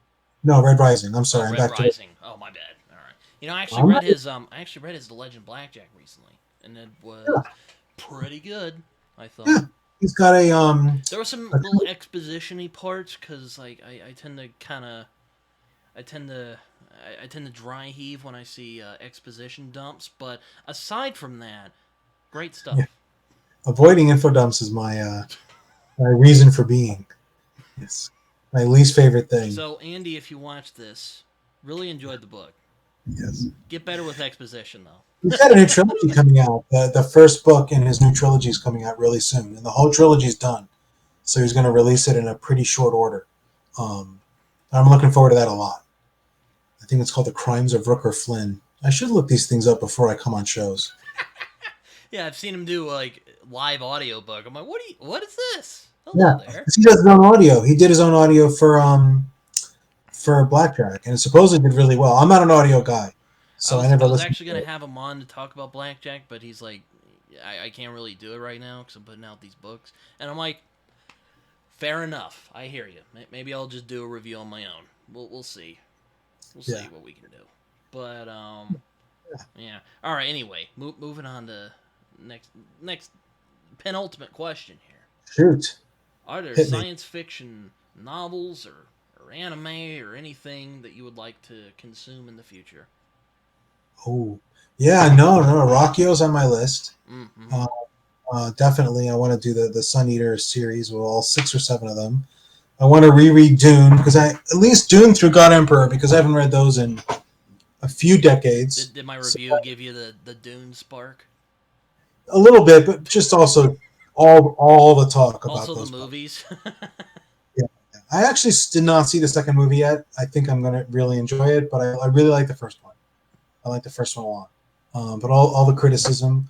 No, Red Rising. I'm sorry. Oh, I'm Red back Rising. Oh, my bad. All right. You know, I actually read his The Legend Blackjack recently, and it was pretty good. I thought. Yeah, he's got a There were some little exposition-y parts because, like, I tend to kind of, I tend to dry heave when I see exposition dumps. But aside from that, great stuff. Yeah. Avoiding info dumps is my my reason for being. It's my least favorite thing. So, Andy, if you watch this, really enjoyed the book. Yes. Get better with exposition, though. He's got a new trilogy coming out. The first book in his new trilogy is coming out really soon, and the whole trilogy is done. So he's going to release it in a pretty short order. I'm looking forward to that a lot. I think it's called The Crimes of Rooker Flynn. I should look these things up before I come on shows. Yeah, I've seen him do like live audio book. I'm like, what is this? Hello there. He does his own audio. He did his own audio for Blackjack, and it supposedly did really well. I'm not an audio guy, so I never listened. I was actually going to have him on to talk about Blackjack, but he's like, I can't really do it right now because I'm putting out these books. And I'm like, fair enough. I hear you. Maybe I'll just do a review on my own. We'll see. We'll see what we can do. But, yeah. All right, anyway, moving on to next penultimate question here. Shoot. Are there science fiction novels or anime or anything that you would like to consume in the future? Oh, yeah, no, Rockio's on my list. Mm-hmm. Definitely, I want to do the Sun Eater series with all 6 or 7 of them. I want to reread Dune because at least Dune through God Emperor because I haven't read those in a few decades. Did my review give you the Dune spark? A little bit, but just also all the talk about also those the movies. Yeah, I actually did not see the second movie yet. I think I'm going to really enjoy it, but I really like the first one. I like the first one a lot. But all the criticism.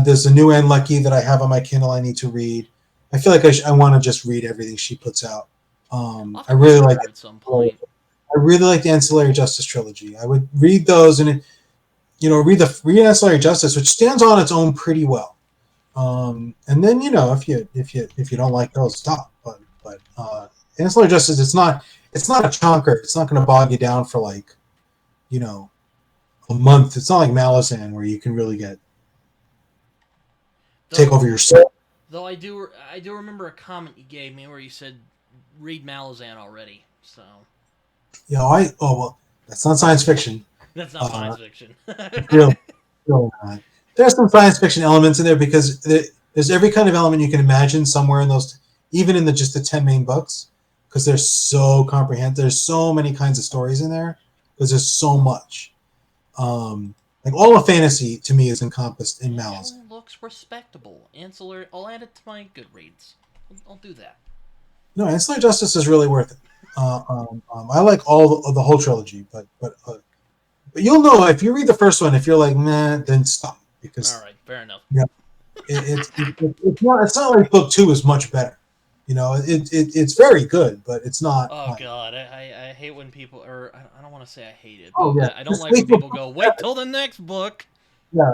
There's a new Anne Leckie that I have on my Kindle I need to read. I feel like I want to just read everything she puts out. I really like it. At some point. I really like the Ancillary Justice trilogy. I would read those and read Ancillary Justice, which stands on its own pretty well. And then if you don't like those, stop. But Ancillary Justice, it's not a chonker. It's not going to bog you down for like a month. It's not like Malazan where you can really take over your soul. Though I do remember a comment you gave me where you said read Malazan already. So well, that's not science fiction. That's not science fiction. really not. There's some science fiction elements in there because there's every kind of element you can imagine somewhere in those, even in just the 10 main books, because they're so comprehensive. There's so many kinds of stories in there because there's so much. Like all of fantasy to me is encompassed in Malazan. Looks respectable. Ancillary. I'll add it to my Goodreads. I'll do that. No, Ancillary Justice is really worth it. I like all of the whole trilogy, but you'll know if you read the first one. If you're like, nah, then stop All because right, fair enough. it's not like book 2 is much better. It's very good, but it's not Oh like, God, I hate when people, or I don't want to say I hate it, oh but yeah, I don't just like when wait for people book go, wait 7. till the next book.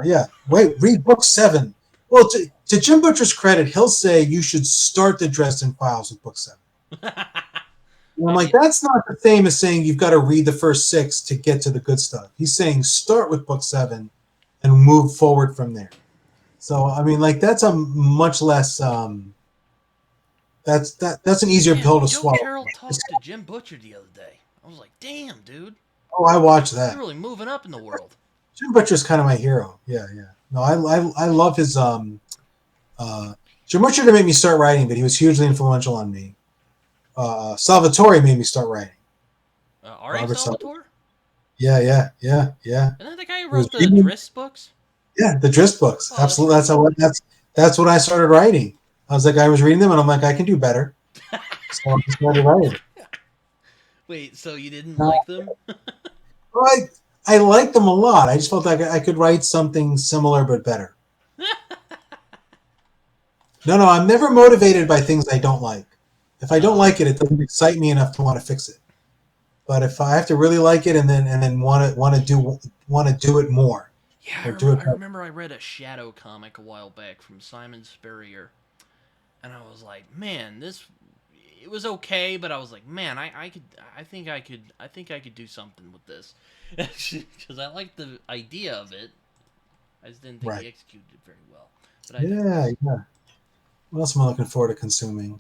Yeah. Wait, read book 7. Well, to Jim Butcher's credit, he'll say you should start the Dresden Files with book 7. And I'm like, It- that's not the same as saying you've got to read the first 6 to get to the good stuff. He's saying start with book 7 and move forward from there. So I mean, like, that's a much less that's an easier Man, pill to Joe swallow. Carroll talked to Jim Butcher the other day. I was like, damn, dude, Oh, I watched you're that. really moving up in the world. Jim Butcher's kind of my hero. Yeah. No, I love his Jim Butcher didn't make me start writing, but he was hugely influential on me. Salvatore made me start writing. R.A. Robert Salvatore. Salvatore? Yeah. Isn't that the guy who It was wrote the reading, Driss books? yeah, the Drist books. Oh, that's Absolutely. right. That's what I started writing. I was reading them and I'm like, I can do better. So I started writing. Wait, so you didn't Uh, like them? well, I liked them a lot. I just felt like I could write something similar but better. No, I'm never motivated by things I don't like. If I don't Oh, like it, it doesn't excite me enough to want to fix it. But if I have to really like it and then want to do it more yeah, or do it I better. remember I read a Shadow comic a while back from Simon Spurrier, and I was like, man, this it was okay, but I was like, man, I think I could do something with this because I liked the idea of it. I just didn't think he Right. executed it very well. But I Yeah, digress. yeah. What else am I looking forward to consuming?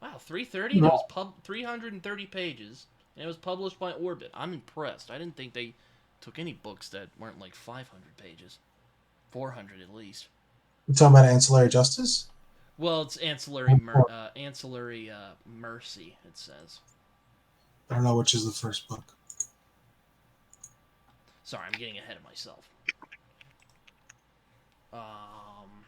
Wow, 330. That was No. 330 pages, and it was published by Orbit. I'm impressed. I didn't think they took any books that weren't like 500 pages, 400 at least. We're talking about ancillary justice? Well, it's ancillary mercy. It says. I don't know which is the first book. Sorry, I'm getting ahead of myself. Um.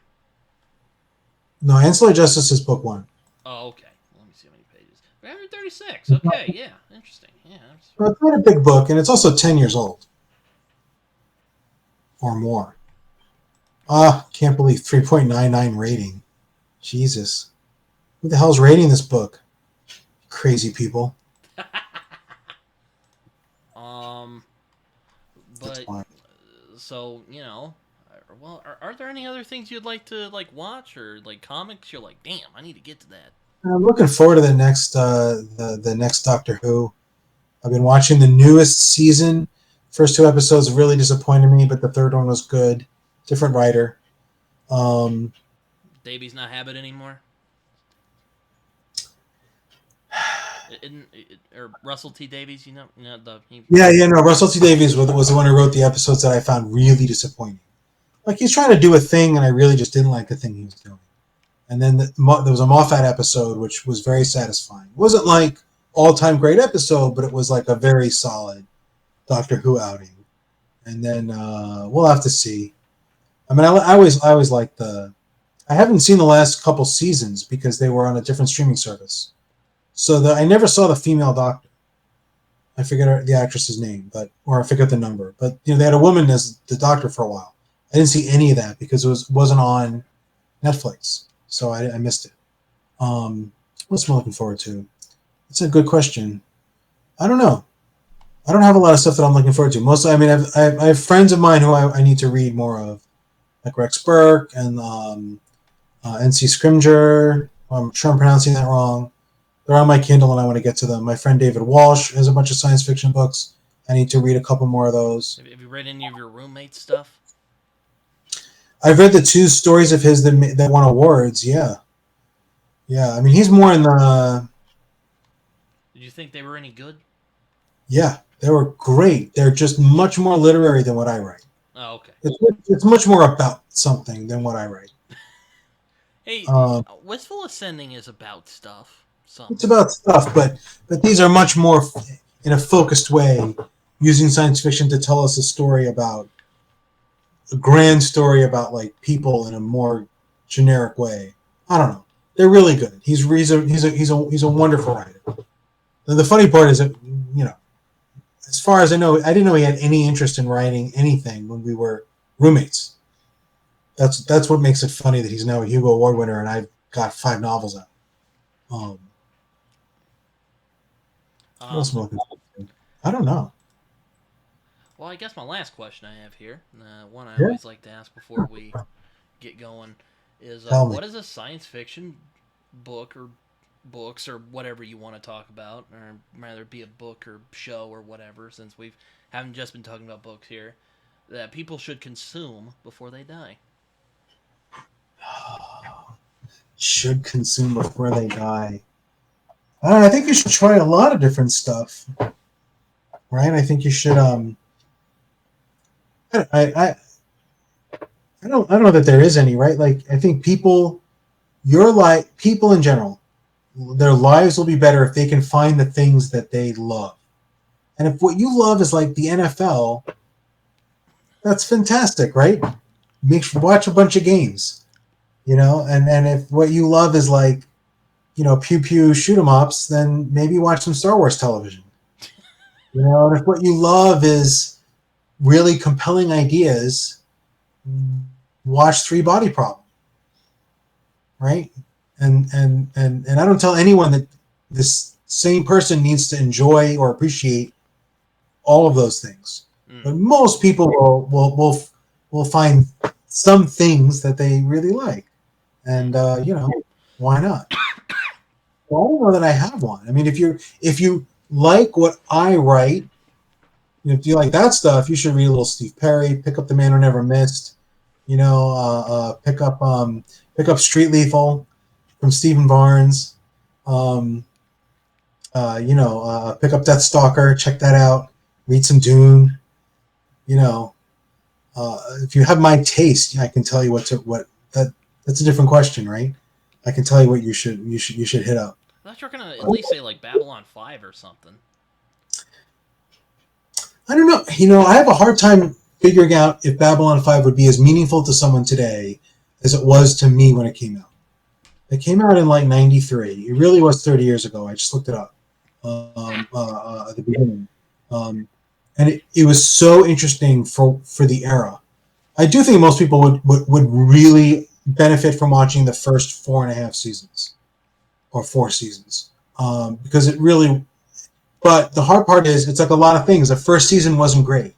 No, ancillary justice is book 1. Oh, okay. Let me see how many pages. 336. Okay, yeah, interesting. Yeah. Well, it's not a big book, and it's also 10 years old or more. Can't believe 3.99 rating. Jesus. Who the hell's rating this book? Crazy people. um. That's But why. so well, are there any other things you'd like to like watch or like comics? You're like, damn, I need to get to that. I'm looking forward to the next Doctor Who. I've been watching the newest season. First 2 episodes really disappointed me, but the third one was good. Different writer. Um, Davy's not Habit anymore. Or Russell T Davies, yeah. No, Russell T Davies was the one who wrote the episodes that I found really disappointing. Like, he's trying to do a thing, and I really just didn't like the thing he was doing. And then there was a Moffat episode, which was very satisfying. It wasn't like all-time great episode, but it was like a very solid Doctor Who outing. And then we'll have to see. I mean, I always like the. I haven't seen the last couple seasons because they were on a different streaming service, so I never saw the female Doctor. I forget the actress's name, or I forget the number. But they had a woman as the Doctor for a while. I didn't see any of that because wasn't on Netflix, so I missed it. What's am I looking forward to? It's a good question. I don't know. I don't have a lot of stuff that I'm looking forward to. Mostly, I mean, I have friends of mine who I need to read more of, like Rex Burke and N.C. Scrimger. I'm sure I'm pronouncing that wrong. They're on my Kindle and I want to get to them. My friend David Walsh has a bunch of science fiction books. I need to read a couple more of those. Have you read any of your roommate's stuff? I've read the 2 stories of his that won awards. Yeah. I mean, he's more in the. Did you think they were any good? Yeah, they were great. They're just much more literary than what I write. Oh, okay. It's much more about something than what I write. Hey, Wistful Ascending is about stuff. It's about stuff, but these are much more in a focused way, using science fiction to tell us a grand story about like people in a more generic way. I don't know. They're really good. He's a wonderful writer. The funny part is that as far as I know, I didn't know he had any interest in writing anything when we were roommates. That's what makes it funny that he's now a Hugo Award winner and I've got 5 novels out. What else am I looking for? I don't know. Well, I guess my last question I have here, one I Yeah. always like to ask before we get going, is Tell me. what is a science fiction book or books or whatever you want to talk about, or rather be a book or show or whatever, since we haven't just been talking about books here, that people should consume before they die? Should consume before they die. I think you should try a lot of different stuff, right? I think you should. I don't know that there is any, right? Like I think people in general, their lives will be better if they can find the things that they love. And if what you love is like the NFL, that's fantastic, right? Watch a bunch of games, and if what you love is like, pew pew shoot 'em ups, then maybe watch some Star Wars television. And if what you love is really compelling ideas, watch Three Body Problem, right? And I don't tell anyone that this same person needs to enjoy or appreciate all of those things, but most people will find some things that they really like, and why not? Well, I don't know that I have one. I mean, if you like what I write, if you like that stuff, you should read a little Steve Perry. Pick up The Man Who Never Missed. Pick up Street Lethal from Stephen Barnes. Pick up Death Stalker. Check that out. Read some Dune. If you have my taste, I can tell you that's a different question, right? I can tell you what you should hit up. I thought you were gonna at least say like Babylon 5 or something. I don't know. I have a hard time figuring out if Babylon 5 would be as meaningful to someone today as it was to me when it came out. It came out in like 93. It really was 30 years ago. I just looked it up at the beginning. And it was so interesting for the era. I do think most people would really benefit from watching the first 4.5 seasons or 4 seasons because it really. But the hard part is it's like a lot of things. The first season wasn't great.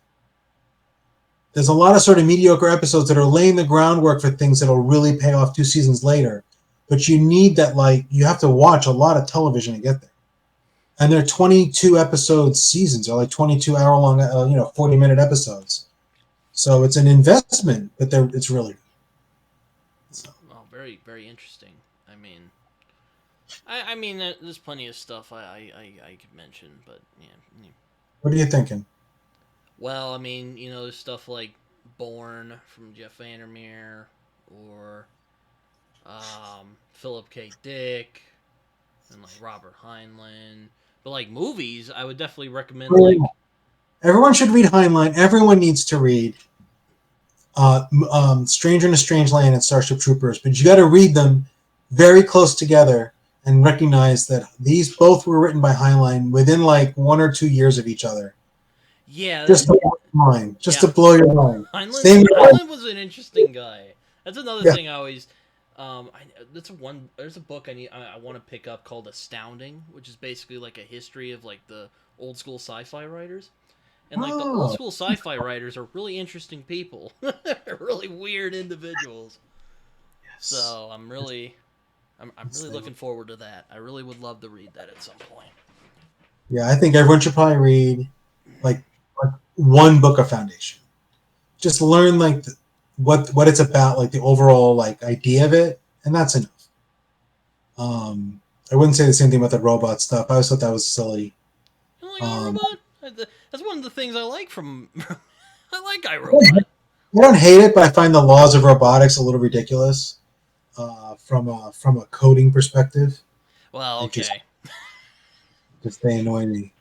There's a lot of sort of mediocre episodes that are laying the groundwork for things that'll really pay off 2 seasons later. But you need that, like, you have to watch a lot of television to get there. And they're 22 episode seasons, or like 22 hour long, 40-minute episodes. So it's an investment, but it's really good. So. Well, very, very interesting. I mean, there's plenty of stuff I could mention, but yeah. What are you thinking? Well, I mean, there's stuff like Born from Jeff Vandermeer, or Philip K. Dick, and like Robert Heinlein. But like movies, I would definitely recommend like. Everyone should read Heinlein. Everyone needs to read Stranger in a Strange Land and Starship Troopers, but you got to read them very close together and recognize that these both were written by Heinlein within like 1 or 2 years of each other. Yeah, just to blow your mind. To blow your mind. Heinlein was an interesting guy. That's another thing I always. There's a book I want to pick up called Astounding, which is basically like a history of like the old school sci-fi writers. And like the old school sci-fi writers are really interesting people. Really weird individuals. Yes. So I'm really looking forward to that. I really would love to read that at some point. Yeah, I think everyone should probably read like one book of foundation. Just learn like what it's about, like the overall like idea of it, and that's enough. I wouldn't say the same thing about the robot stuff. I always thought that was silly. You don't like iRobot? That's one of the things I like from. I like iRobot. I don't hate it, but I find the laws of robotics a little ridiculous from a coding perspective. Well, okay. Just they annoy me.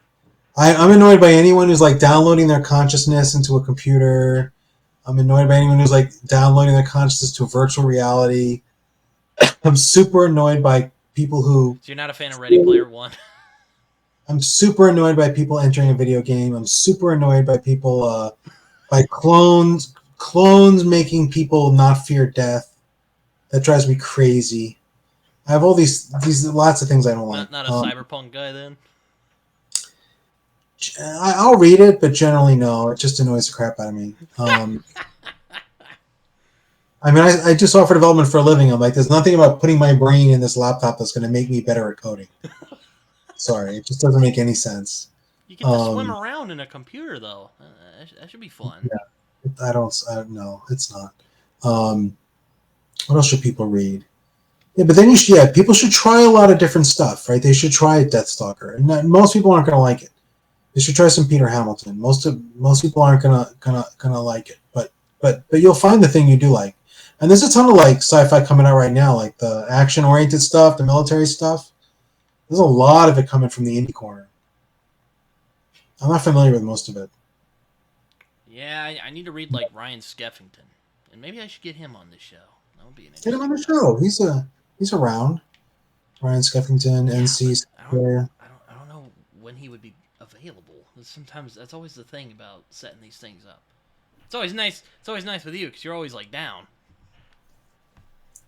I'm annoyed by anyone who's like downloading their consciousness into a computer. I'm annoyed by anyone who's like downloading their consciousness to a virtual reality. I'm super annoyed by people who. So you're not a fan of Ready Player One? I'm super annoyed by people entering a video game. I'm super annoyed by people by clones clones making people not fear death. That drives me crazy. I have all these lots of things I don't like. Not a cyberpunk guy then. I'll read it, but generally no. It just annoys the crap out of me. I mean, I just offer development for a living. I'm like, there's nothing about putting my brain in this laptop that's going to make me better at coding. Sorry, it just doesn't make any sense. You get to swim around in a computer, though. That should be fun. Yeah, I don't know. It's not. What else should people read? Yeah, but then people should try a lot of different stuff, right? They should try Deathstalker, and most people aren't going to like it. They should try some Peter Hamilton. Most people aren't gonna like it, but you'll find the thing you do like. And there's a ton of like sci-fi coming out right now, like the action-oriented stuff, the military stuff. There's a lot of it coming from the indie corner. I'm not familiar with most of it. Yeah, I need to read like Ryan Skeffington, and maybe I should get him on this show. That would be an Get him on the show. He's around. Ryan Skeffington, NC. I don't know when he would be available. Sometimes that's always the thing about setting these things up. It's always nice. It's always nice with you because you're always like down.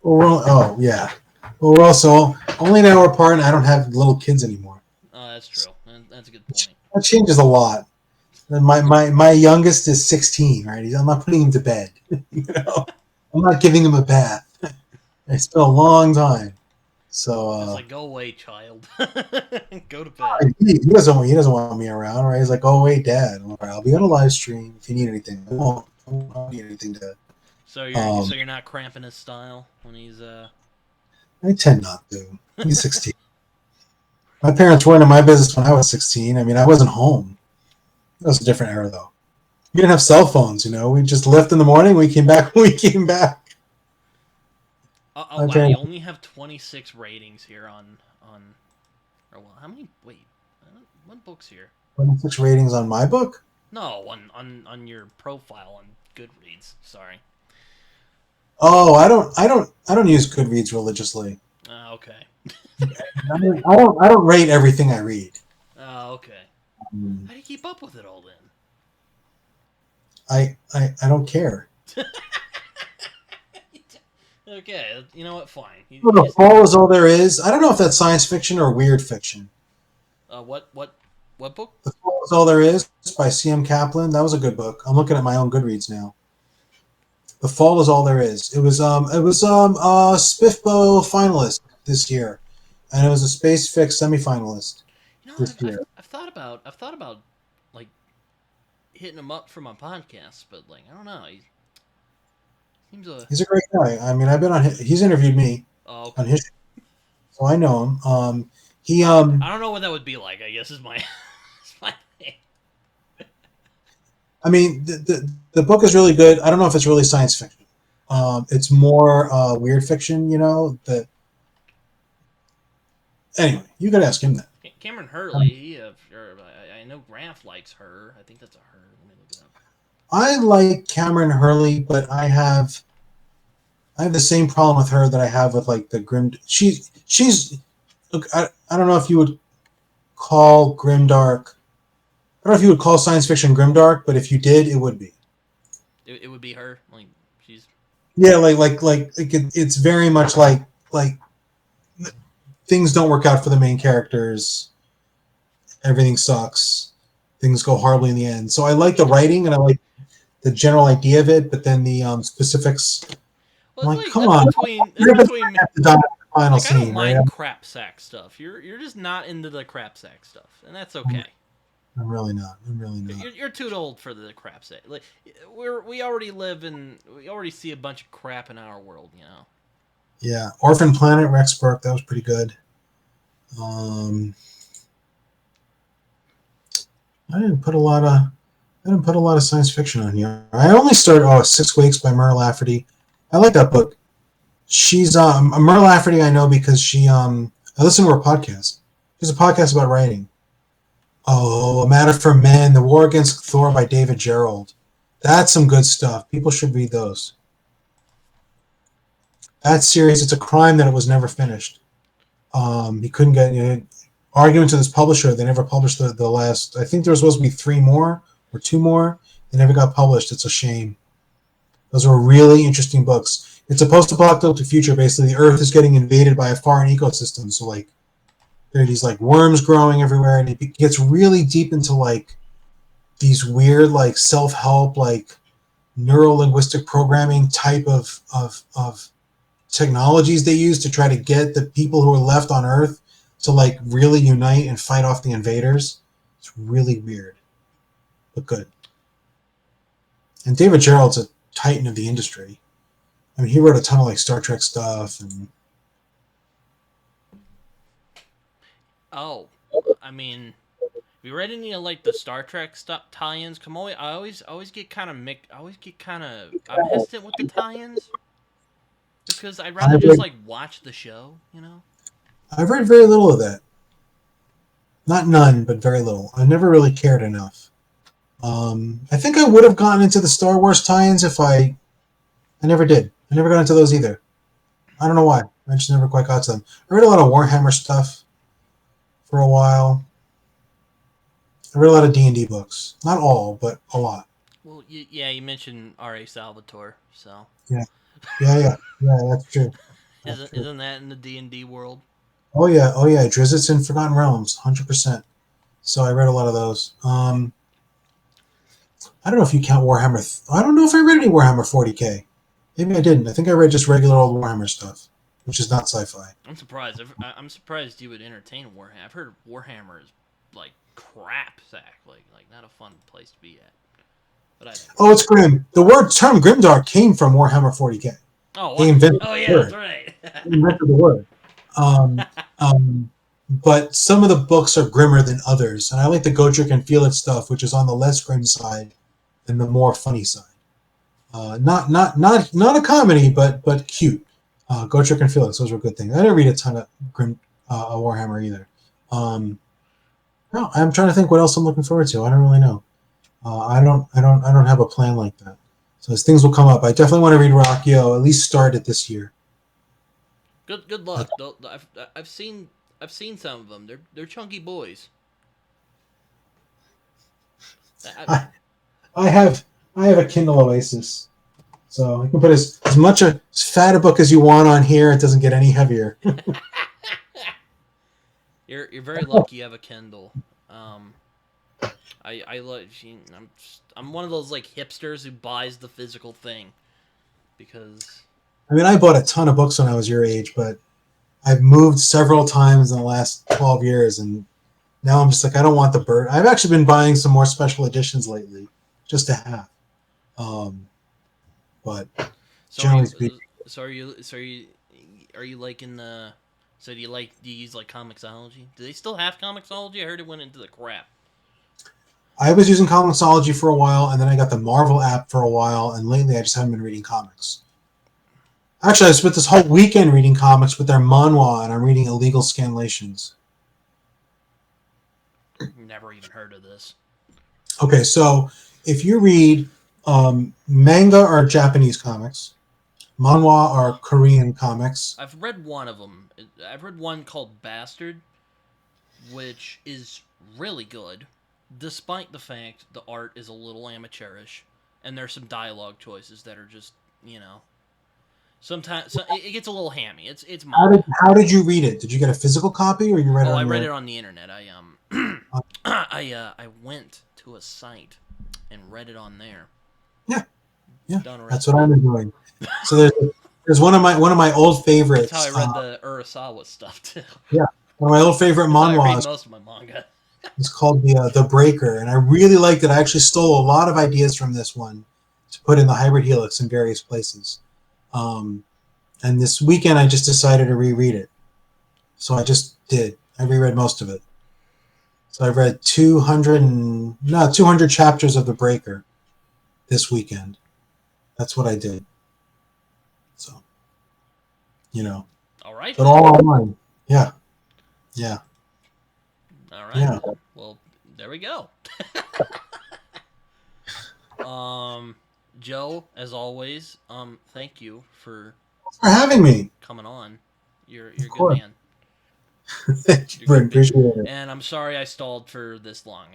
Well, yeah. Well, we're also only an hour apart, and I don't have little kids anymore. Oh, that's true. That's a good point. That changes a lot. My youngest is 16, right? I'm not putting him to bed. I'm not giving him a bath. It's been a long time. So it's like, go away, child. Go to bed. He doesn't want me around, right? He's like, go away, Dad. I'm like, I'll be on a live stream if you need anything. I won't need anything to. So you're not cramping his style when he's I tend not to. He's 16. My parents weren't in my business when I was 16. I mean, I wasn't home. That was a different era, though. We didn't have cell phones, We just left in the morning. We came back when we came back. Wow, you only have 26 ratings here on or well, how many? Wait, what book's here? 26 ratings on my book? No, on your profile on Goodreads. Sorry. Oh, I don't use Goodreads religiously. Okay. I don't rate everything I read. Okay. How do you keep up with it all then? I don't care. Okay, you know what? Fine. The Fall is All There Is. I don't know if that's science fiction or weird fiction. What book? The Fall is All There Is by C.M. Kaplan. That was a good book. I'm looking at my own Goodreads now. The Fall is All There Is. It was SPIFBO finalist this year, and it was a Space Fix semifinalist this year. I've thought about like hitting him up for my podcast, but like I don't know. He's a great guy. I mean, I've been on. He's interviewed me on his, so I know him. I don't know what that would be like. I guess is my thing. I mean, the book is really good. I don't know if it's really science fiction. It's more weird fiction, That anyway, you could ask him that. Cameron Hurley. I know Graf likes her. I think that's a her. Let me look it up. I like Cameron Hurley, but I have the same problem with her that I have with like the grim. She's look. I don't know if you would call grimdark. I don't know if you would call science fiction grimdark, but if you did, it would be. It would be her. Like she's. Yeah, it's very much like things don't work out for the main characters. Everything sucks. Things go horribly in the end. So I like the writing and I like the general idea of it, but then the specifics. Well, I'm like, come on. Between final scene, I don't mind right? crap sack stuff. You're just not into the crap sack stuff, and that's okay. I'm really not. You're too old for the crap sack. Like we already see a bunch of crap in our world, Yeah, Orphan Planet, Rex Burke, that was pretty good. I didn't put a lot of science fiction on here. I only started 6 Weeks by Mur Lafferty. I like that book. She's Mur Lafferty I know because I listen to her podcast. She's a podcast about writing. A Matter for Men, The War Against Thor by David Gerald. That's some good stuff. People should read those. That series, it's a crime that it was never finished. He couldn't get arguments with his publisher. They never published the last. I think there was supposed to be 3 more or 2 more. They never got published. It's a shame. Those were really interesting books. It's a post-apocalyptic future. Basically, the Earth is getting invaded by a foreign ecosystem. So like there are these like worms growing everywhere, and it gets really deep into like these weird like self-help like neuro-linguistic programming type of technologies they use to try to get the people who are left on Earth to like really unite and fight off the invaders. It's really weird, but good. And David Gerald's a titan of the industry. I mean, he wrote a ton of like Star Trek stuff, and Oh, I mean, have you read any of like the Star Trek stuff tie-ins? Come on, I always get kind of I'm hesitant with the tie-ins because I'd rather I've just read like watch the show, you know. I've read very little of that. Not none, but very little. I never really cared enough. I think I would have gotten into the Star Wars tie-ins if I never did. I never got into those either. I don't know why. I just never quite got to them. I read a lot of Warhammer stuff for a while. I read a lot of D&D books. Not all, but a lot. Well, yeah, you mentioned R.A. Salvatore, so Yeah, yeah. That's true. That's true. isn't that in the D&D world? Oh yeah. Drizzt in Forgotten Realms, 100%. So I read a lot of those. I don't know if you count Warhammer. I don't know if I read any Warhammer 40k. Maybe I didn't. I think I read just regular old Warhammer stuff, which is not sci-fi. I'm surprised. I'm surprised you would entertain Warhammer. I've heard Warhammer is like crap, Zach. Like not a fun place to be at. But I Oh, digress. it's grim. The word term grimdark came from Warhammer 40k. Oh They what? invented Oh the yeah, that's word. right. They invented the word. Um, um, but some of the books are grimmer than others, and I like the Gotrek and Felix stuff, which is on the less grim side than the more funny side. Not a comedy, but cute. Gotrek and Felix, those were good things. I didn't read a ton of grim Warhammer either. Um, no, I'm trying to think what else I'm looking forward to. I don't really know. I don't have a plan like that. So as things will come up, I definitely want to read Rockio. At least start it this year. Good luck. I've seen some of them. They're chunky boys. I, I, I have I have a Kindle Oasis, so I can put as much as fat a book as you want on here. It doesn't get any heavier. you're very lucky. You have a Kindle. Um, I like. I'm one of those like hipsters who buys the physical thing because I mean, I bought a ton of books when I was your age, but I've moved several times in the last 12 years, and now I'm just like, I don't want the bird. I've actually been buying some more special editions lately, just to have. Um, but so are generally you speaking, so are you so are you like in the so do you use like Comixology? Do they still have Comixology? I heard it went into the crap. I was using Comixology for a while, and then I got the Marvel app for a while, and lately I just haven't been reading comics. Actually, I spent this whole weekend reading comics with their manhwa, and I'm reading Illegal Scanlations. Never even heard of this. Okay, so if you read manga or Japanese comics, manhwa are Korean comics. I've read one of them. I've read one called Bastard, which is really good, despite the fact the art is a little amateurish, and there's some dialogue choices that are just sometimes it gets a little hammy. It's manga. How did you read it? Did you get a physical copy, or you read it Oh, I on read your? it on the internet. I went to a site and read it on there. Yeah, yeah, Don't that's arrest what me. I've been doing. So there's one of my old That's how I favorites. read the Urasawa stuff too. Yeah, one of my old favorite That's how I read manhwas. most of my manga. It's called the Breaker, and I really liked it. I actually stole a lot of ideas from this one to put in the Hybrid Helix in various places. Um, and this weekend, I just decided to reread it. So I just did. I reread most of it. So I read 200 chapters of the Breaker this weekend. That's what I did. So All right but then. all online. Yeah, yeah, All right yeah. then. Well, there we go. um, Joe, as always, thank you for Thanks for having me. coming on. You're Of a good course. man. Thank you, You're a Brent. good man. Appreciate it. And I'm sorry I stalled for this long.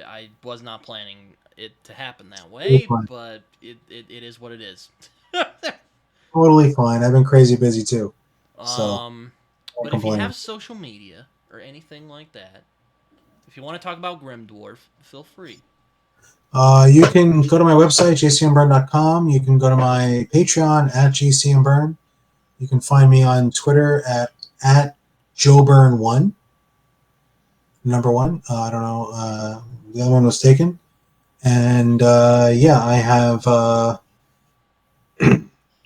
I was not planning it to happen that Totally way, fine. but it is what it is. Totally fine. I've been crazy busy too, so um, can't but if you complain. have social media or anything like that, if you want to talk about Grim Dwarf, feel free. You can go to my website, jcmberne.com. You can go to my Patreon at JCM Berne. You can find me on Twitter at JoeBurn1, number one. I don't know. The other one was taken. And yeah, I have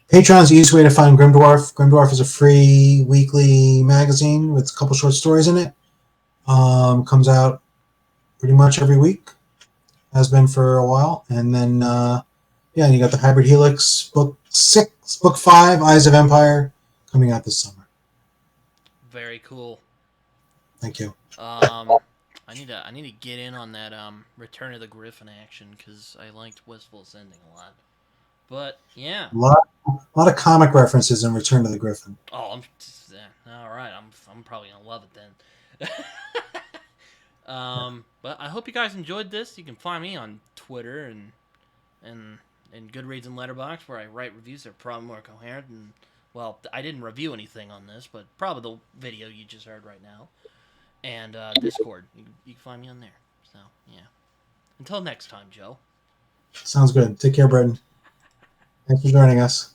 Patreon's the easiest way to find Grim Dwarf. Grim Dwarf is a free weekly magazine with a couple short stories in it. Comes out pretty much every week. Has been for a while. And then yeah, and you got the Hybrid Helix book 5, Eyes of Empire, coming out this summer. Very cool. Thank you. Um, I need to get in on that Return of the Griffin action because I liked Wistful Ascending a lot. But yeah. A lot of comic references in Return to the Griffin. Oh, all right. I'm probably gonna love it then. But I hope you guys enjoyed this. You can find me on Twitter and and Goodreads and Letterboxd where I write reviews that are probably more coherent. And well, I didn't review anything on this, but probably the video you just heard right now. And Discord, you can find me on there. So yeah. Until next time, Joe. Sounds good. Take care, Brendan. Thanks for joining us.